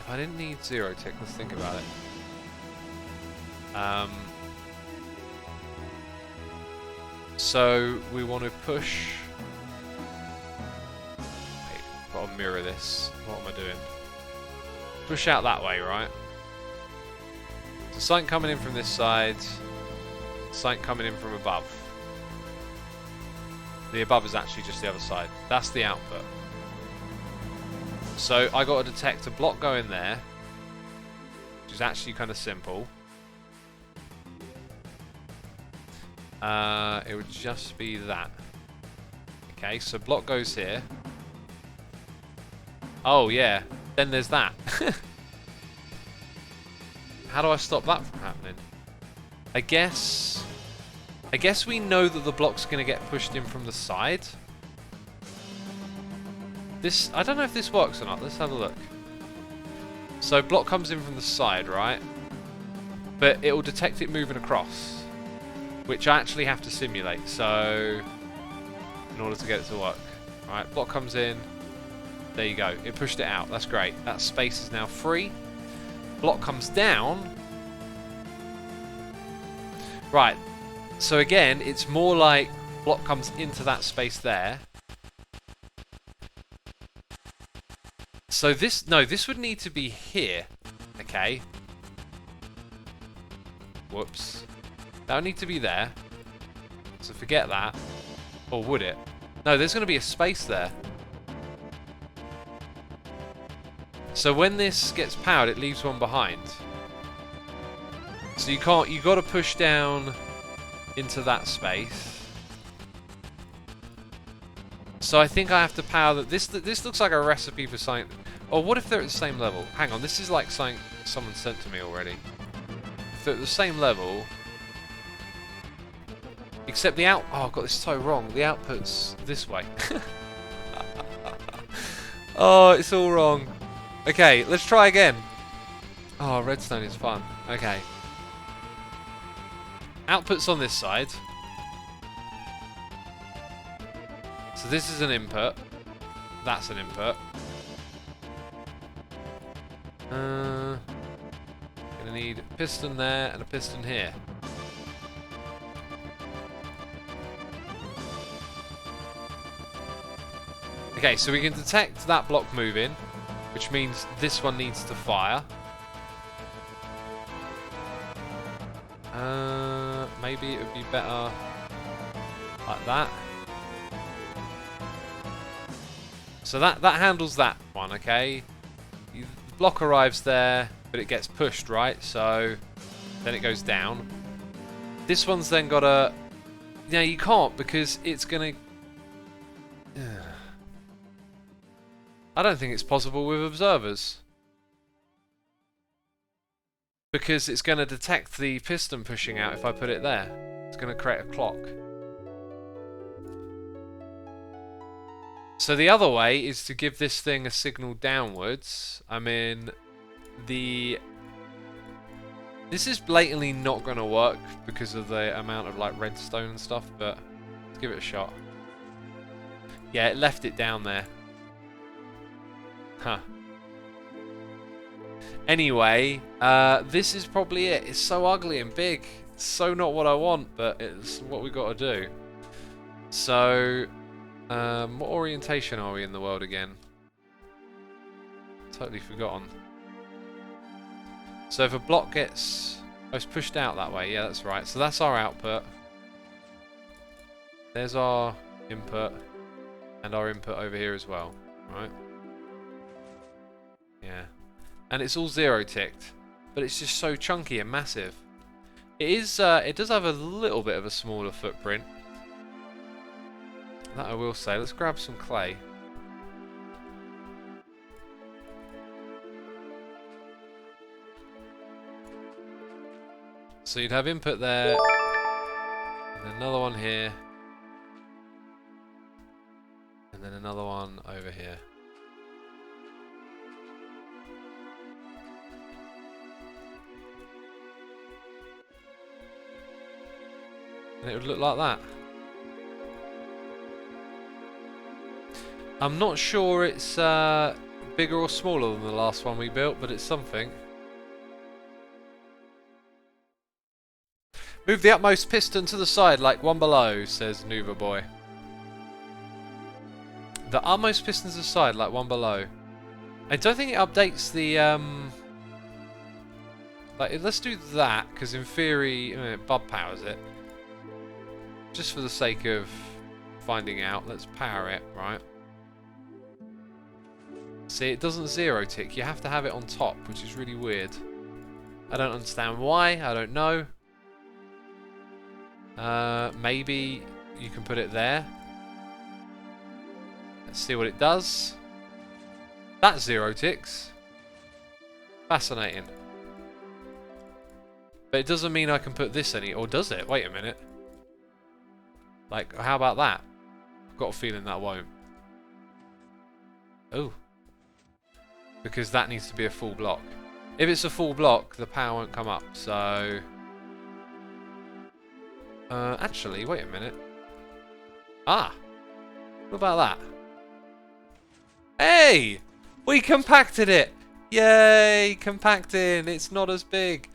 If I didn't need 0 tick, let's think about it. So we want to push. Wait, got to mirror this. What am I doing? Push out that way, right? So something coming in from this side, something coming in from above. The above is actually just the other side. That's the output. So I got to detect a block going there, which is actually kind of simple. It would just be that. Okay, so block goes here. Oh yeah, then there's that. How do I stop that from happening? I guess we know that the block's going to get pushed in from the side. I don't know if this works or not. Let's have a look. So block comes in from the side, right? But it will detect it moving across, which I actually have to simulate, so in order to get it to work. Alright, block comes in. There you go. It pushed it out. That's great. That space is now free. Block comes down. Right. So again, it's more like block comes into that space there. So this would need to be here. Okay. Whoops. That would need to be there. So forget that. Or would it? No, there's going to be a space there. So when this gets powered, it leaves one behind. So you've got to push down into that space. So I think I have to power that. This looks like a recipe for something. Or what if they're at the same level? Hang on, this is like something someone sent to me already. If they're at the same level, Except the out... Oh, I got this so wrong. The output's this way. Oh, it's all wrong. Okay, let's try again. Oh, redstone is fun. Okay. Output's on this side. So this is an input. That's an input. Gonna need a piston there and a piston here. Okay, so we can detect that block moving, which means this one needs to fire. Maybe it would be better like that. So that handles that one, okay? The block arrives there, but it gets pushed, right? So then it goes down. This one's then got a... No, you can't because it's going to... I don't think it's possible with observers. Because it's going to detect the piston pushing out if I put it there. It's going to create a clock. So the other way is to give this thing a signal downwards. I mean, this is blatantly not going to work because of the amount of like redstone and stuff, but let's give it a shot. Yeah, it left it down there. Huh. Anyway, this is probably it. It's so ugly and big. It's so not what I want, but it's what we got to do. So, what orientation are we in the world again? Totally forgotten. So if a block gets... Oh, it's pushed out that way. Yeah, that's right. So that's our output. There's our input. And our input over here as well. Right? Yeah. And it's all zero ticked, but it's just so chunky and massive. It is. It does have a little bit of a smaller footprint. That I will say. Let's grab some clay. So you'd have input there, and another one here, and then another one over here. And it would look like that. I'm not sure it's bigger or smaller than the last one we built, but it's something. Move the utmost piston to the side like one below, says Nuva Boy. The utmost piston to the side like one below. I don't think it updates the... Like, let's do that, because in theory, it bub powers it. Just for the sake of finding out, let's power it, right? See, it doesn't zero tick. You have to have it on top, which is really weird. I don't understand why. I don't know. Maybe you can put it there. Let's see what it does. That zero ticks. Fascinating. But it doesn't mean I can put this any... Or does it? Wait a minute. Like, how about that? I've got a feeling that won't. Oh. Because that needs to be a full block. If it's a full block, the power won't come up, so... actually, wait a minute. Ah! What about that? Hey! We compacted it! Yay! Compacting! It's not as big.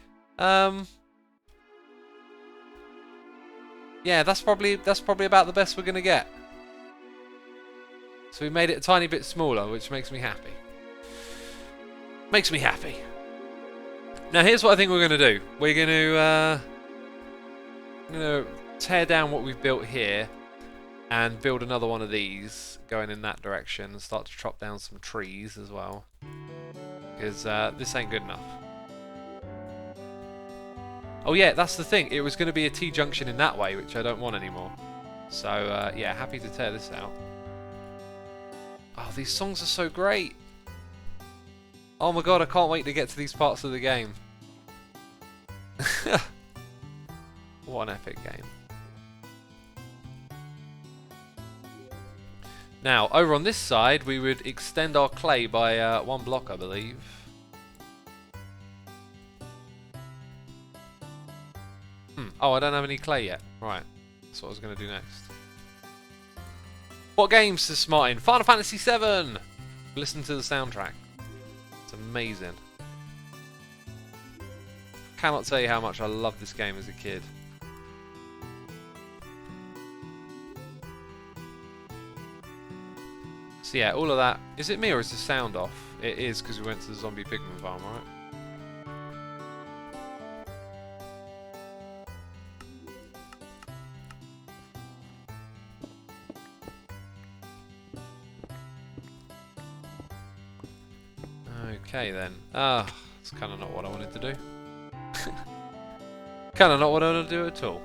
Yeah, that's probably about the best we're gonna get. So we made it a tiny bit smaller, which makes me happy. Makes me happy. Now here's what I think we're gonna do. We're gonna tear down what we've built here and build another one of these going in that direction and start to chop down some trees as well. Because this ain't good enough. Oh yeah, that's the thing. It was going to be a T-junction in that way, which I don't want anymore. So yeah, happy to tear this out. Oh, these songs are so great. Oh my god, I can't wait to get to these parts of the game. What an epic game. Now, over on this side, we would extend our clay by 1 block, I believe. Oh, I don't have any clay yet. Right, that's what I was going to do next. What games says Martin? Final Fantasy VII! Listen to the soundtrack. It's amazing. Cannot tell you how much I loved this game as a kid. So yeah, all of that. Is it me or is the sound off? It is, because we went to the zombie pigman farm, right? Okay then. That's kind of not what I wanted to do. Kind of not what I want to do at all.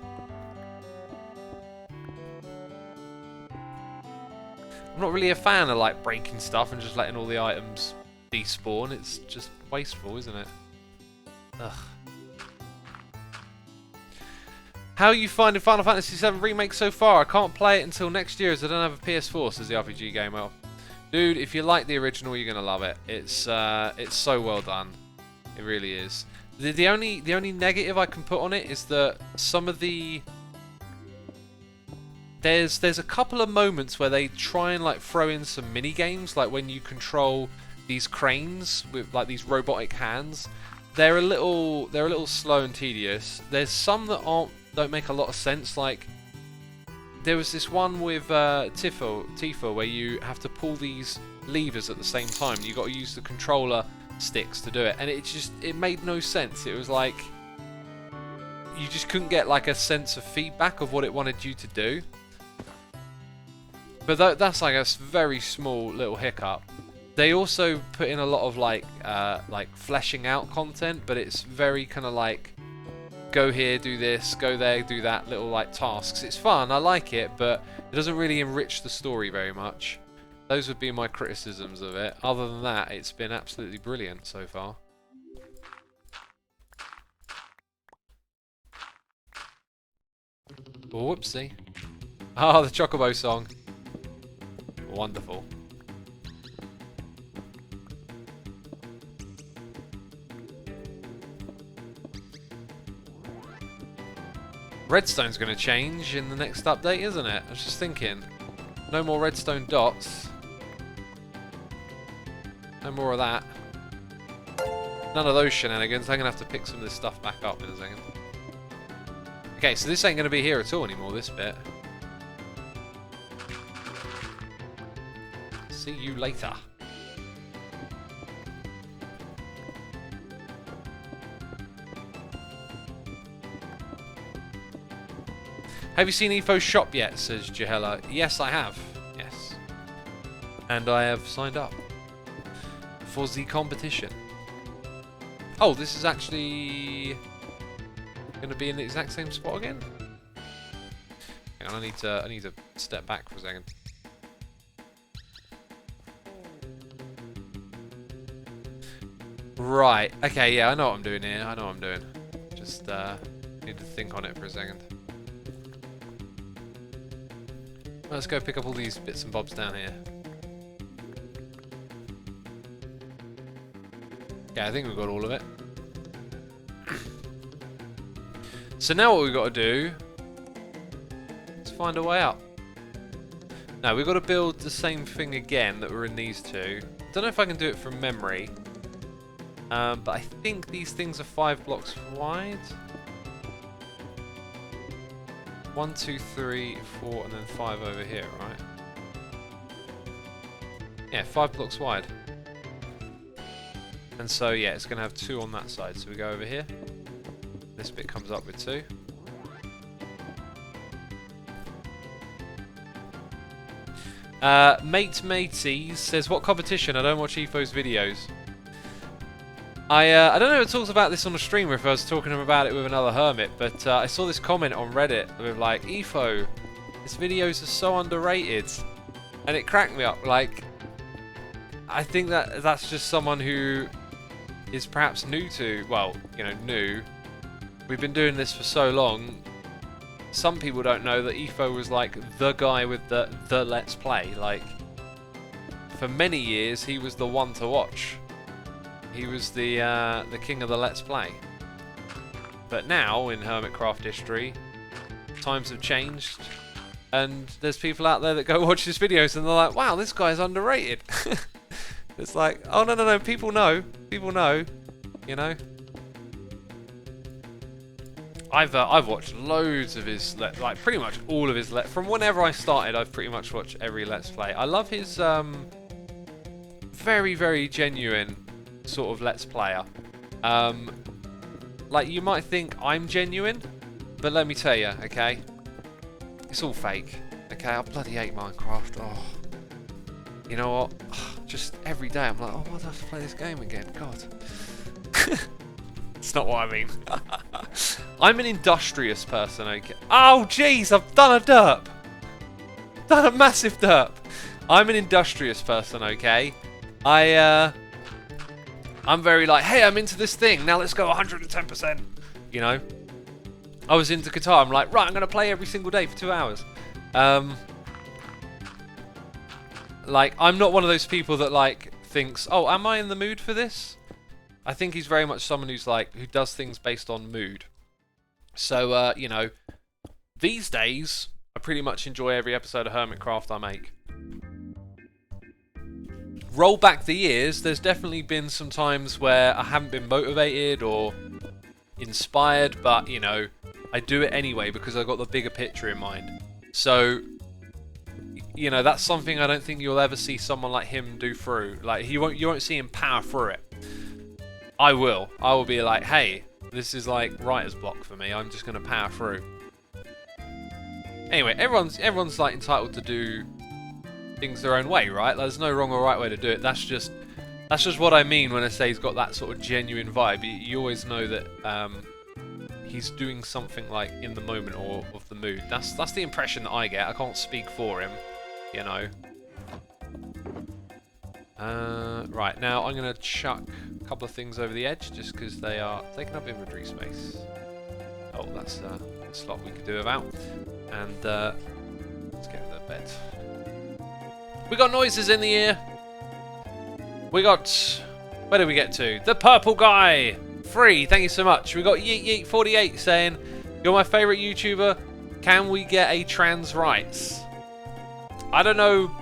I'm not really a fan of like breaking stuff and just letting all the items despawn. It's just wasteful, isn't it? Ugh. How are you finding Final Fantasy VII Remake so far? I can't play it until next year as I don't have a PS4, says the RPG Gamer. Dude, if you like the original, you're gonna love it. It's so well done. It really is. The only negative I can put on it is that some of the there's a couple of moments where they try and like throw in some mini games, like when you control these cranes with like these robotic hands. They're a little slow and tedious. There's some that don't make a lot of sense, like there was this one with Tifa where you have to pull these levers at the same time. You got to use the controller sticks to do it, and it made no sense. It was like you just couldn't get like a sense of feedback of what it wanted you to do. But that's like a very small little hiccup. They also put in a lot of like fleshing out content, but it's very kind of like go here, do this, go there, do that, little like tasks. It's fun, I like it, but it doesn't really enrich the story very much. Those would be my criticisms of it. Other than that, it's been absolutely brilliant so far. Oh, whoopsie. Oh, the Chocobo song. Wonderful. Redstone's going to change in the next update, isn't it? I was just thinking. No more redstone dots. No more of that. None of those shenanigans. I'm going to have to pick some of this stuff back up in a second. Okay, so this ain't going to be here at all anymore, this bit. See you later. Have you seen Efo's shop yet, says Jahela. Yes, I have. Yes. And I have signed up for the competition. Oh, this is actually going to be in the exact same spot again? Hang on, I need to step back for a second. Right. Okay, yeah, I know what I'm doing here. I know what I'm doing. Just need to think on it for a second. Let's go pick up all these bits and bobs down here. Yeah, I think we've got all of it. So now what we've got to do is find a way up. Now we've got to build the same thing again that were in these two. Don't know if I can do it from memory. But I think these things are 5 blocks wide. 1, 2, 3, 4, and then 5 over here, right? Yeah, 5 blocks wide. And so, yeah, it's going to have 2 on that side. So we go over here. This bit comes up with 2. Mateys says, what competition? I don't watch Efo's videos. I don't know if I talked about this on the stream or if I was talking about it with another hermit, but I saw this comment on Reddit with like, Efo, his videos are so underrated. And it cracked me up. Like, I think that's just someone who is perhaps new to, well, you know, new. We've been doing this for so long. Some people don't know that Efo was like the guy with the Let's Play. Like, for many years, he was the one to watch. He was the king of the Let's Play. But now, in Hermitcraft history, times have changed, and there's people out there that go watch his videos and they're like, wow, this guy's underrated. It's like, oh no, people know, you know. I've watched loads of his, like pretty much all of his from whenever I started. I've pretty much watched every Let's Play. I love his very, very genuine sort of Let's Player. Like, you might think I'm genuine, but let me tell you, okay, it's all fake. Okay, I bloody hate Minecraft. Oh, you know what? Just every day I'm like, oh, why do I have to play this game again? God. It's not what I mean. I'm an industrious person, okay? Oh, jeez, I've done a derp. Done a massive derp. I'm an industrious person, okay? I'm very like, hey, I'm into this thing. Now let's go 110%. You know? I was into guitar. I'm like, right, I'm going to play every single day for 2 hours. Like, I'm not one of those people that, like, thinks, oh, am I in the mood for this? I think he's very much someone who's like, who does things based on mood. So, you know, these days, I pretty much enjoy every episode of Hermitcraft I make. Roll back the years, there's definitely been some times where I haven't been motivated or inspired, but, you know, I do it anyway because I've got the bigger picture in mind. So, you know, that's something I don't think you'll ever see someone like him do through. Like, you won't see him power through it. I will. I will be like, hey, this is like writer's block for me. I'm just going to power through. Anyway, everyone's like entitled to do things their own way, right? There's no wrong or right way to do it. That's just what I mean when I say he's got that sort of genuine vibe. You always know that he's doing something like in the moment or of the mood. That's the impression that I get. I can't speak for him, you know. Right, now I'm going to chuck a couple of things over the edge just because they are taking up inventory space. Oh, that's a slot we could do without. And let's get to bed. We got noises in the ear. We got... Where did we get to? The purple guy! Free, thank you so much. We got Yeet48 saying, you're my favourite YouTuber. Can we get a trans rights? I don't know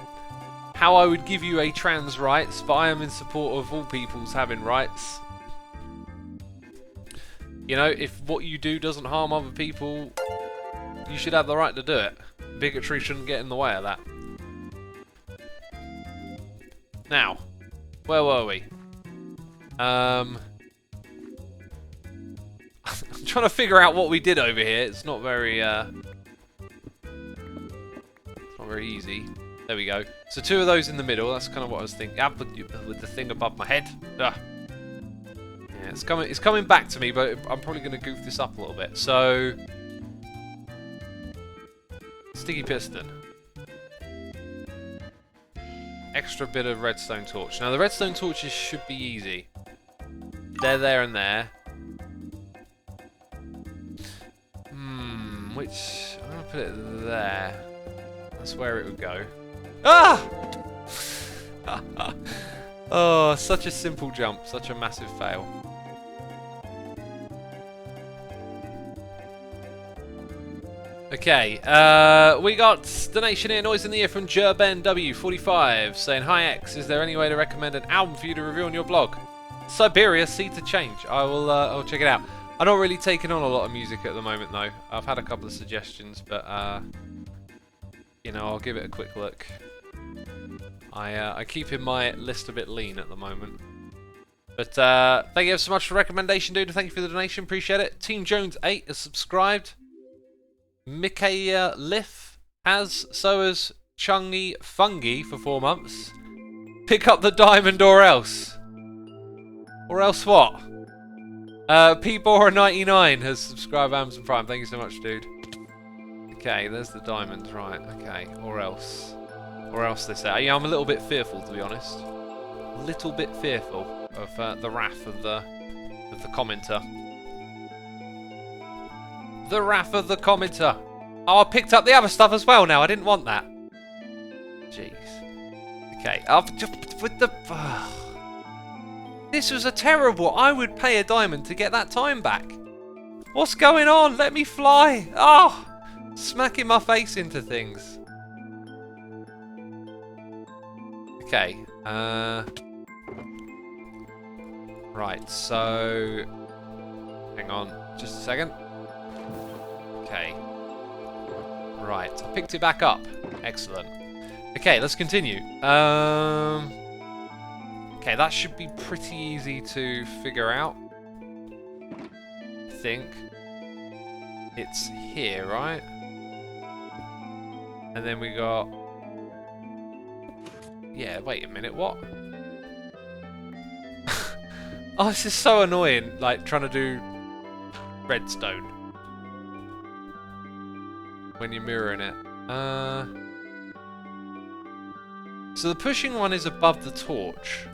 how I would give you a trans rights, but I am in support of all people's having rights. You know, if what you do doesn't harm other people, you should have the right to do it. Bigotry shouldn't get in the way of that. Now, where were we? I'm trying to figure out what we did over here. It's not very, it's not very easy. There we go. So 2 of those in the middle. That's kind of what I was thinking. Ah, with the thing above my head. Ugh. Yeah, it's coming back to me, but I'm probably going to goof this up a little bit. So, sticky piston. Extra bit of redstone torch. Now the redstone torches should be easy. They're there and there. Which I'm gonna put it there. That's where it would go. Ah! Oh, such a simple jump, such a massive fail. Okay, we got donation here, noise in the ear from Jerben W45 saying, hi X, is there any way to recommend an album for you to review on your blog? Siberia, Seed to Change. I'll check it out. I'm not really taking on a lot of music at the moment though. I've had a couple of suggestions, but you know, I'll give it a quick look. I keep in my list a bit lean at the moment. But thank you so much for the recommendation, dude. Thank you for the donation, appreciate it. Team Jones 8 has subscribed. Mikaela Liff has, so has Chungy Fungi for 4 months. Pick up the diamond or else. Or else what? P-Bora99 has subscribed Amazon Prime. Thank you so much, dude. Okay, there's the diamonds, right. Okay, or else. Or else they say. Yeah, I'm a little bit fearful, to be honest. A little bit fearful of the wrath of the commenter. The wrath of the commenter. Oh, I picked up the other stuff as well now. I didn't want that. Jeez. Okay, with the... This was a terrible... I would pay a diamond to get that time back. What's going on? Let me fly. Oh! Smacking my face into things. Okay. Right, so... Hang on. Just a second. Okay. Right, I picked it back up. Excellent. Okay, let's continue. Okay, that should be pretty easy to figure out. I think. It's here, right? And then we got... Yeah, wait a minute, what? Oh, this is so annoying, like, trying to do redstone. When you're mirroring it. So the pushing one is above the torch.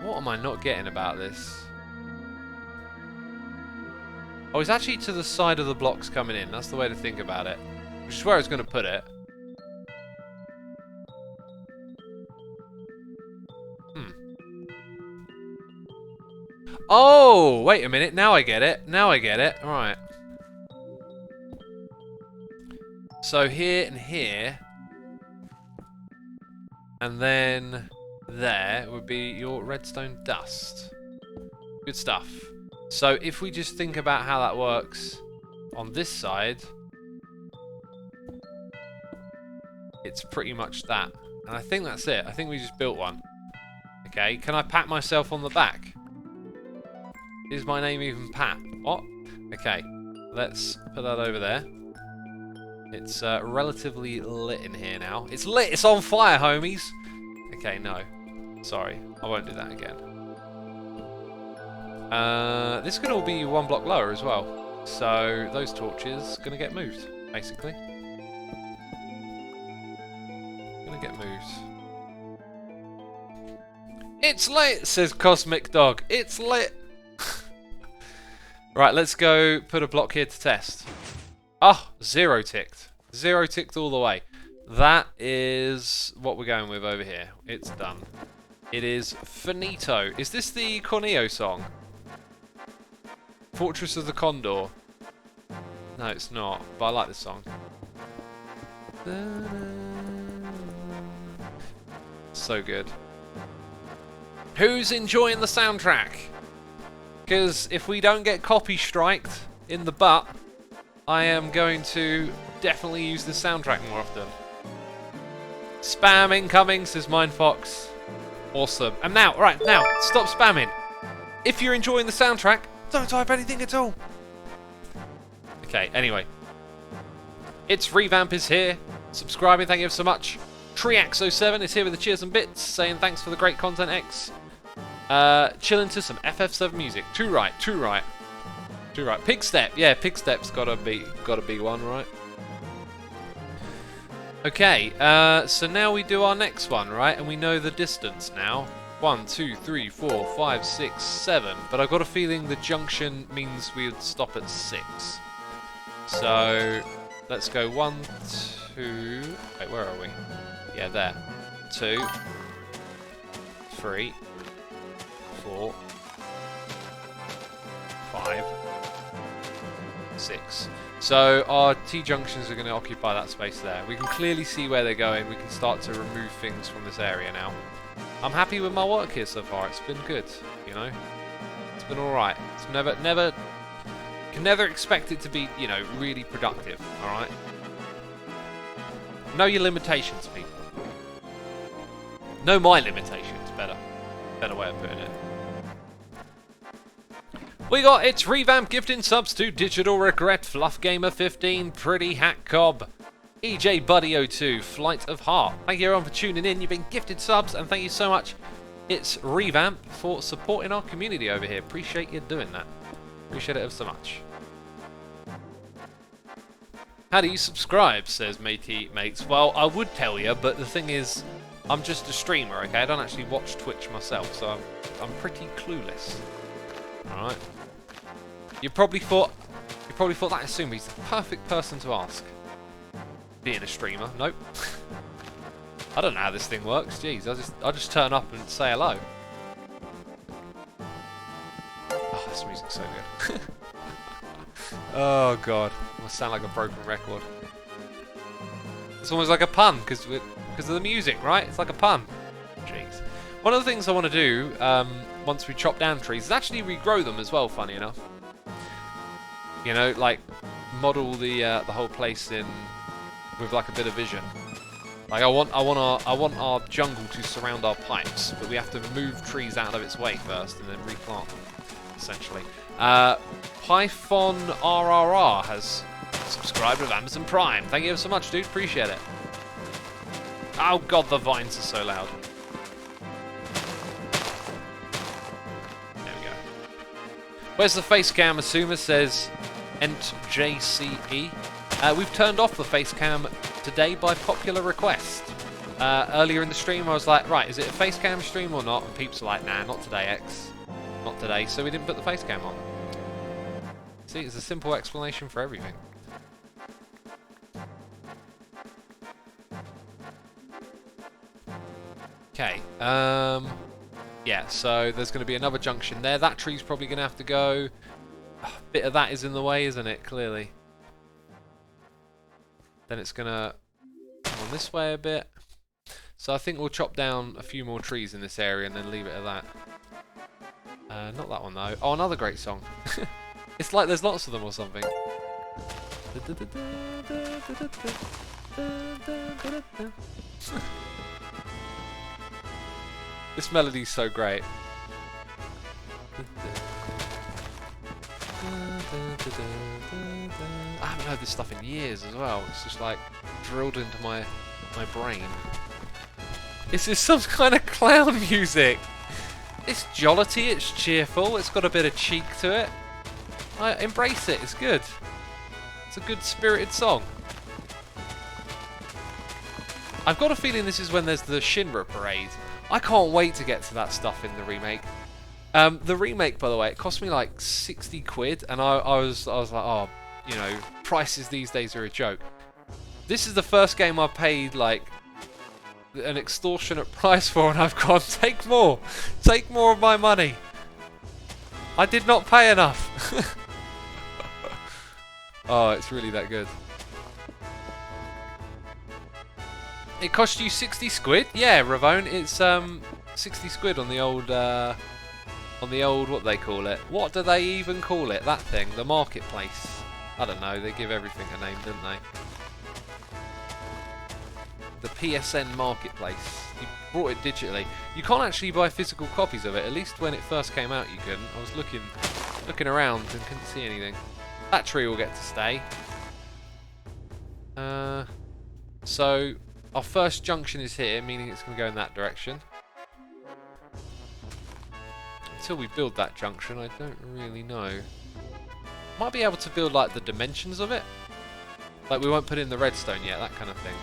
What am I not getting about this? Oh, it's actually to the side of the blocks coming in. That's the way to think about it. Which is where I was going to put it. Oh, wait a minute. Now I get it. Now I get it. All right. So here and here. And then there would be your redstone dust. Good stuff. So if we just think about how that works on this side, it's pretty much that. And I think that's it. I think we just built one. Okay, can I pat myself on the back? Is my name even Pat? What? Okay, let's put that over there. It's relatively lit in here now. It's lit! It's on fire, homies! Okay, no. Sorry, I won't do that again. This can all be one block lower as well. So those torches gonna get moved, basically. Gonna get moved. It's lit, says Cosmic Dog. It's lit. Right, let's go put a block here to test. Oh, 0 ticked. 0 ticked all the way. That is what we're going with over here. It's done. It is finito. Is this the Corneo song? Fortress of the Condor. No, it's not, but I like this song. So good. Who's enjoying the soundtrack? Because if we don't get copy striked in the butt, I am going to definitely use the soundtrack more often. Spam incoming, says Mindfox. Awesome. And now, right, now, stop spamming. If you're enjoying the soundtrack, don't type anything at all. Okay, anyway. It's Revamp is here. Subscribing, thank you so much. Triax07 is here with the cheers and bits, saying thanks for the great content, X. Chilling to some FF7 music. Too right. Pig Step, yeah, Pig Step's gotta be one, right? Okay, so now we do our next one, right? And we know the distance now. 1, 2, 3, 4, 5, 6, 7. But I've got a feeling the junction means we would stop at 6. So let's go 1, 2. Wait, where are we? Yeah, there. 2, 3, 4, 5, 6. So our T-junctions are going to occupy that space there. We can clearly see where they're going. We can start to remove things from this area now. I'm happy with my work here so far. It's been good, you know. It's been all right. It's can never expect it to be, you know, really productive. All right. Know your limitations, people. Know my limitations. Better way of putting it. We got It's Revamp gifting subs to Digital Regret, Fluff Gamer 15, Pretty Hack Cobb, EJ Buddy 02, Flight of Heart. Thank you everyone for tuning in. You've been gifted subs, and thank you so much, It's Revamp, for supporting our community over here. Appreciate you doing that. Appreciate it ever so much. How do you subscribe, says Matey Mates. Well, I would tell you, but the thing is, I'm just a streamer, okay? I don't actually watch Twitch myself, so I'm pretty clueless. Alright. You probably thought that assumed he's the perfect person to ask. being a streamer. Nope. I don't know how this thing works. Jeez, I just turn up and say hello. Oh, this music's so good. Oh god, I sound like a broken record. It's almost like a pun because of the music, right? It's like a pun. Jeez. One of the things I want to do once we chop down trees is actually regrow them as well. Funny enough, you know, like model the whole place in with like a bit of vision. Like I want our jungle to surround our pipes, but we have to move trees out of its way first and then replant them, essentially. Python RRR has subscribed with Amazon Prime. Thank you so much, dude. Appreciate it. Oh god, the vines are so loud. There we go. Where's the face cam? Asuma says EntJCE. We've turned off the face cam today by popular request. Earlier in the stream I was like, right, is it a face cam stream or not? And peeps are like, nah, not today, X. Not today, so we didn't put the face cam on. See, it's a simple explanation for everything. Okay, yeah, so there's going to be another junction there. That tree's probably going to have to go. A bit of that is in the way, isn't it? Clearly. Then it's going to come on this way a bit. So I think we'll chop down a few more trees in this area and then leave it at that. Not that one though. Oh, another great song. It's like there's lots of them or something. This melody's so great. I haven't heard this stuff in years as well. It's just like drilled into my brain. This is some kind of clown music. It's jollity, it's cheerful, it's got a bit of cheek to it. I embrace it, it's good. It's a good spirited song. I've got a feeling this is when there's the Shinra parade. I can't wait to get to that stuff in the remake. The remake, by the way, it cost me like 60 quid, and I was like, oh, you know, prices these days are a joke. This is the first game I've paid like an extortionate price for, and I've gone, take more of my money. I did not pay enough. Oh, it's really that good. It cost you 60 squid? Yeah, Ravone, it's 60 squid on the old what they call it. What do they even call it? That thing, the marketplace. I don't know, they give everything a name, don't they? The PSN marketplace. You bought it digitally. You can't actually buy physical copies of it. At least when it first came out, you couldn't. I was looking around and couldn't see anything. That tree will get to stay. So our first junction is here, meaning it's going to go in that direction. Until we build that junction, I don't really know. Might be able to build like the dimensions of it. Like we won't put in the redstone yet, that kind of thing.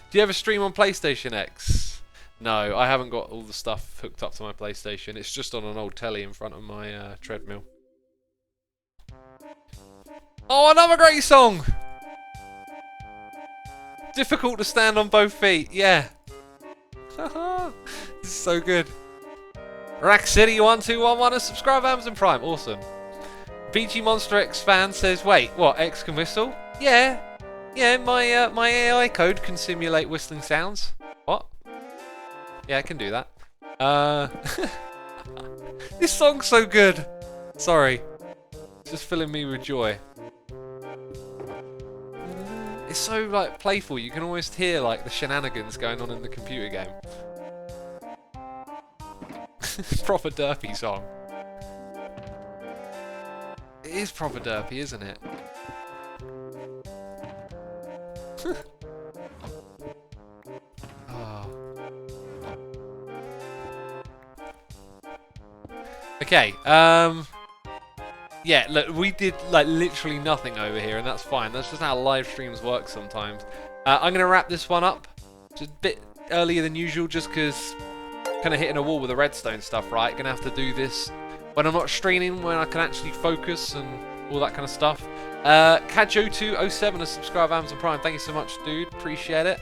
Do you ever stream on PlayStation X? No, I haven't got all the stuff hooked up to my PlayStation. It's just on an old telly in front of my treadmill. Oh, another great song! Difficult to stand on both feet, yeah. This is so good. Rack City 1211 and subscribe to Amazon Prime. Awesome. BG Monster X fan says, wait, what, X can whistle? Yeah. Yeah, my AI code can simulate whistling sounds. What? Yeah, I can do that. This song's so good. Sorry. It's just filling me with joy. It's so like playful. You can almost hear like the shenanigans going on in the computer game. Proper derpy song. It is proper derpy, isn't it? Oh. Okay, yeah, look, we did like literally nothing over here, and that's fine. That's just how live streams work sometimes. I'm going to wrap this one up just a bit earlier than usual, just because kind of hitting a wall with the redstone stuff, right? Gonna have to do this when I'm not streaming, when I can actually focus and all that kind of stuff. Kajo207 has subscribed to Amazon Prime. Thank you so much, dude. Appreciate it.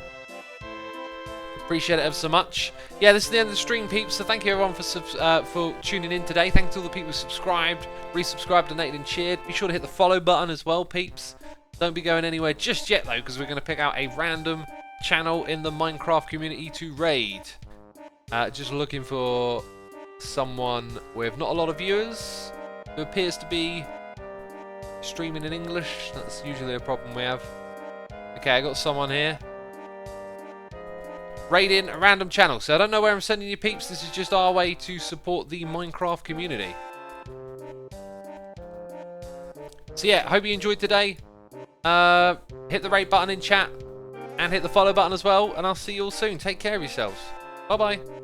Appreciate it ever so much. Yeah, this is the end of the stream, peeps. So thank you everyone for tuning in today. Thanks to all the people who subscribed, resubscribed, donated, and cheered. Be sure to hit the follow button as well, peeps. Don't be going anywhere just yet though, because we're going to pick out a random channel in the Minecraft community to raid. Just looking for someone with not a lot of viewers, who appears to be streaming in English. That's usually a problem we have. Okay, I got someone here. Raiding a random channel. So I don't know where I'm sending you, peeps. This is just our way to support the Minecraft community. So yeah, hope you enjoyed today. Hit the rate button in chat and hit the follow button as well. And I'll see you all soon. Take care of yourselves. Bye bye.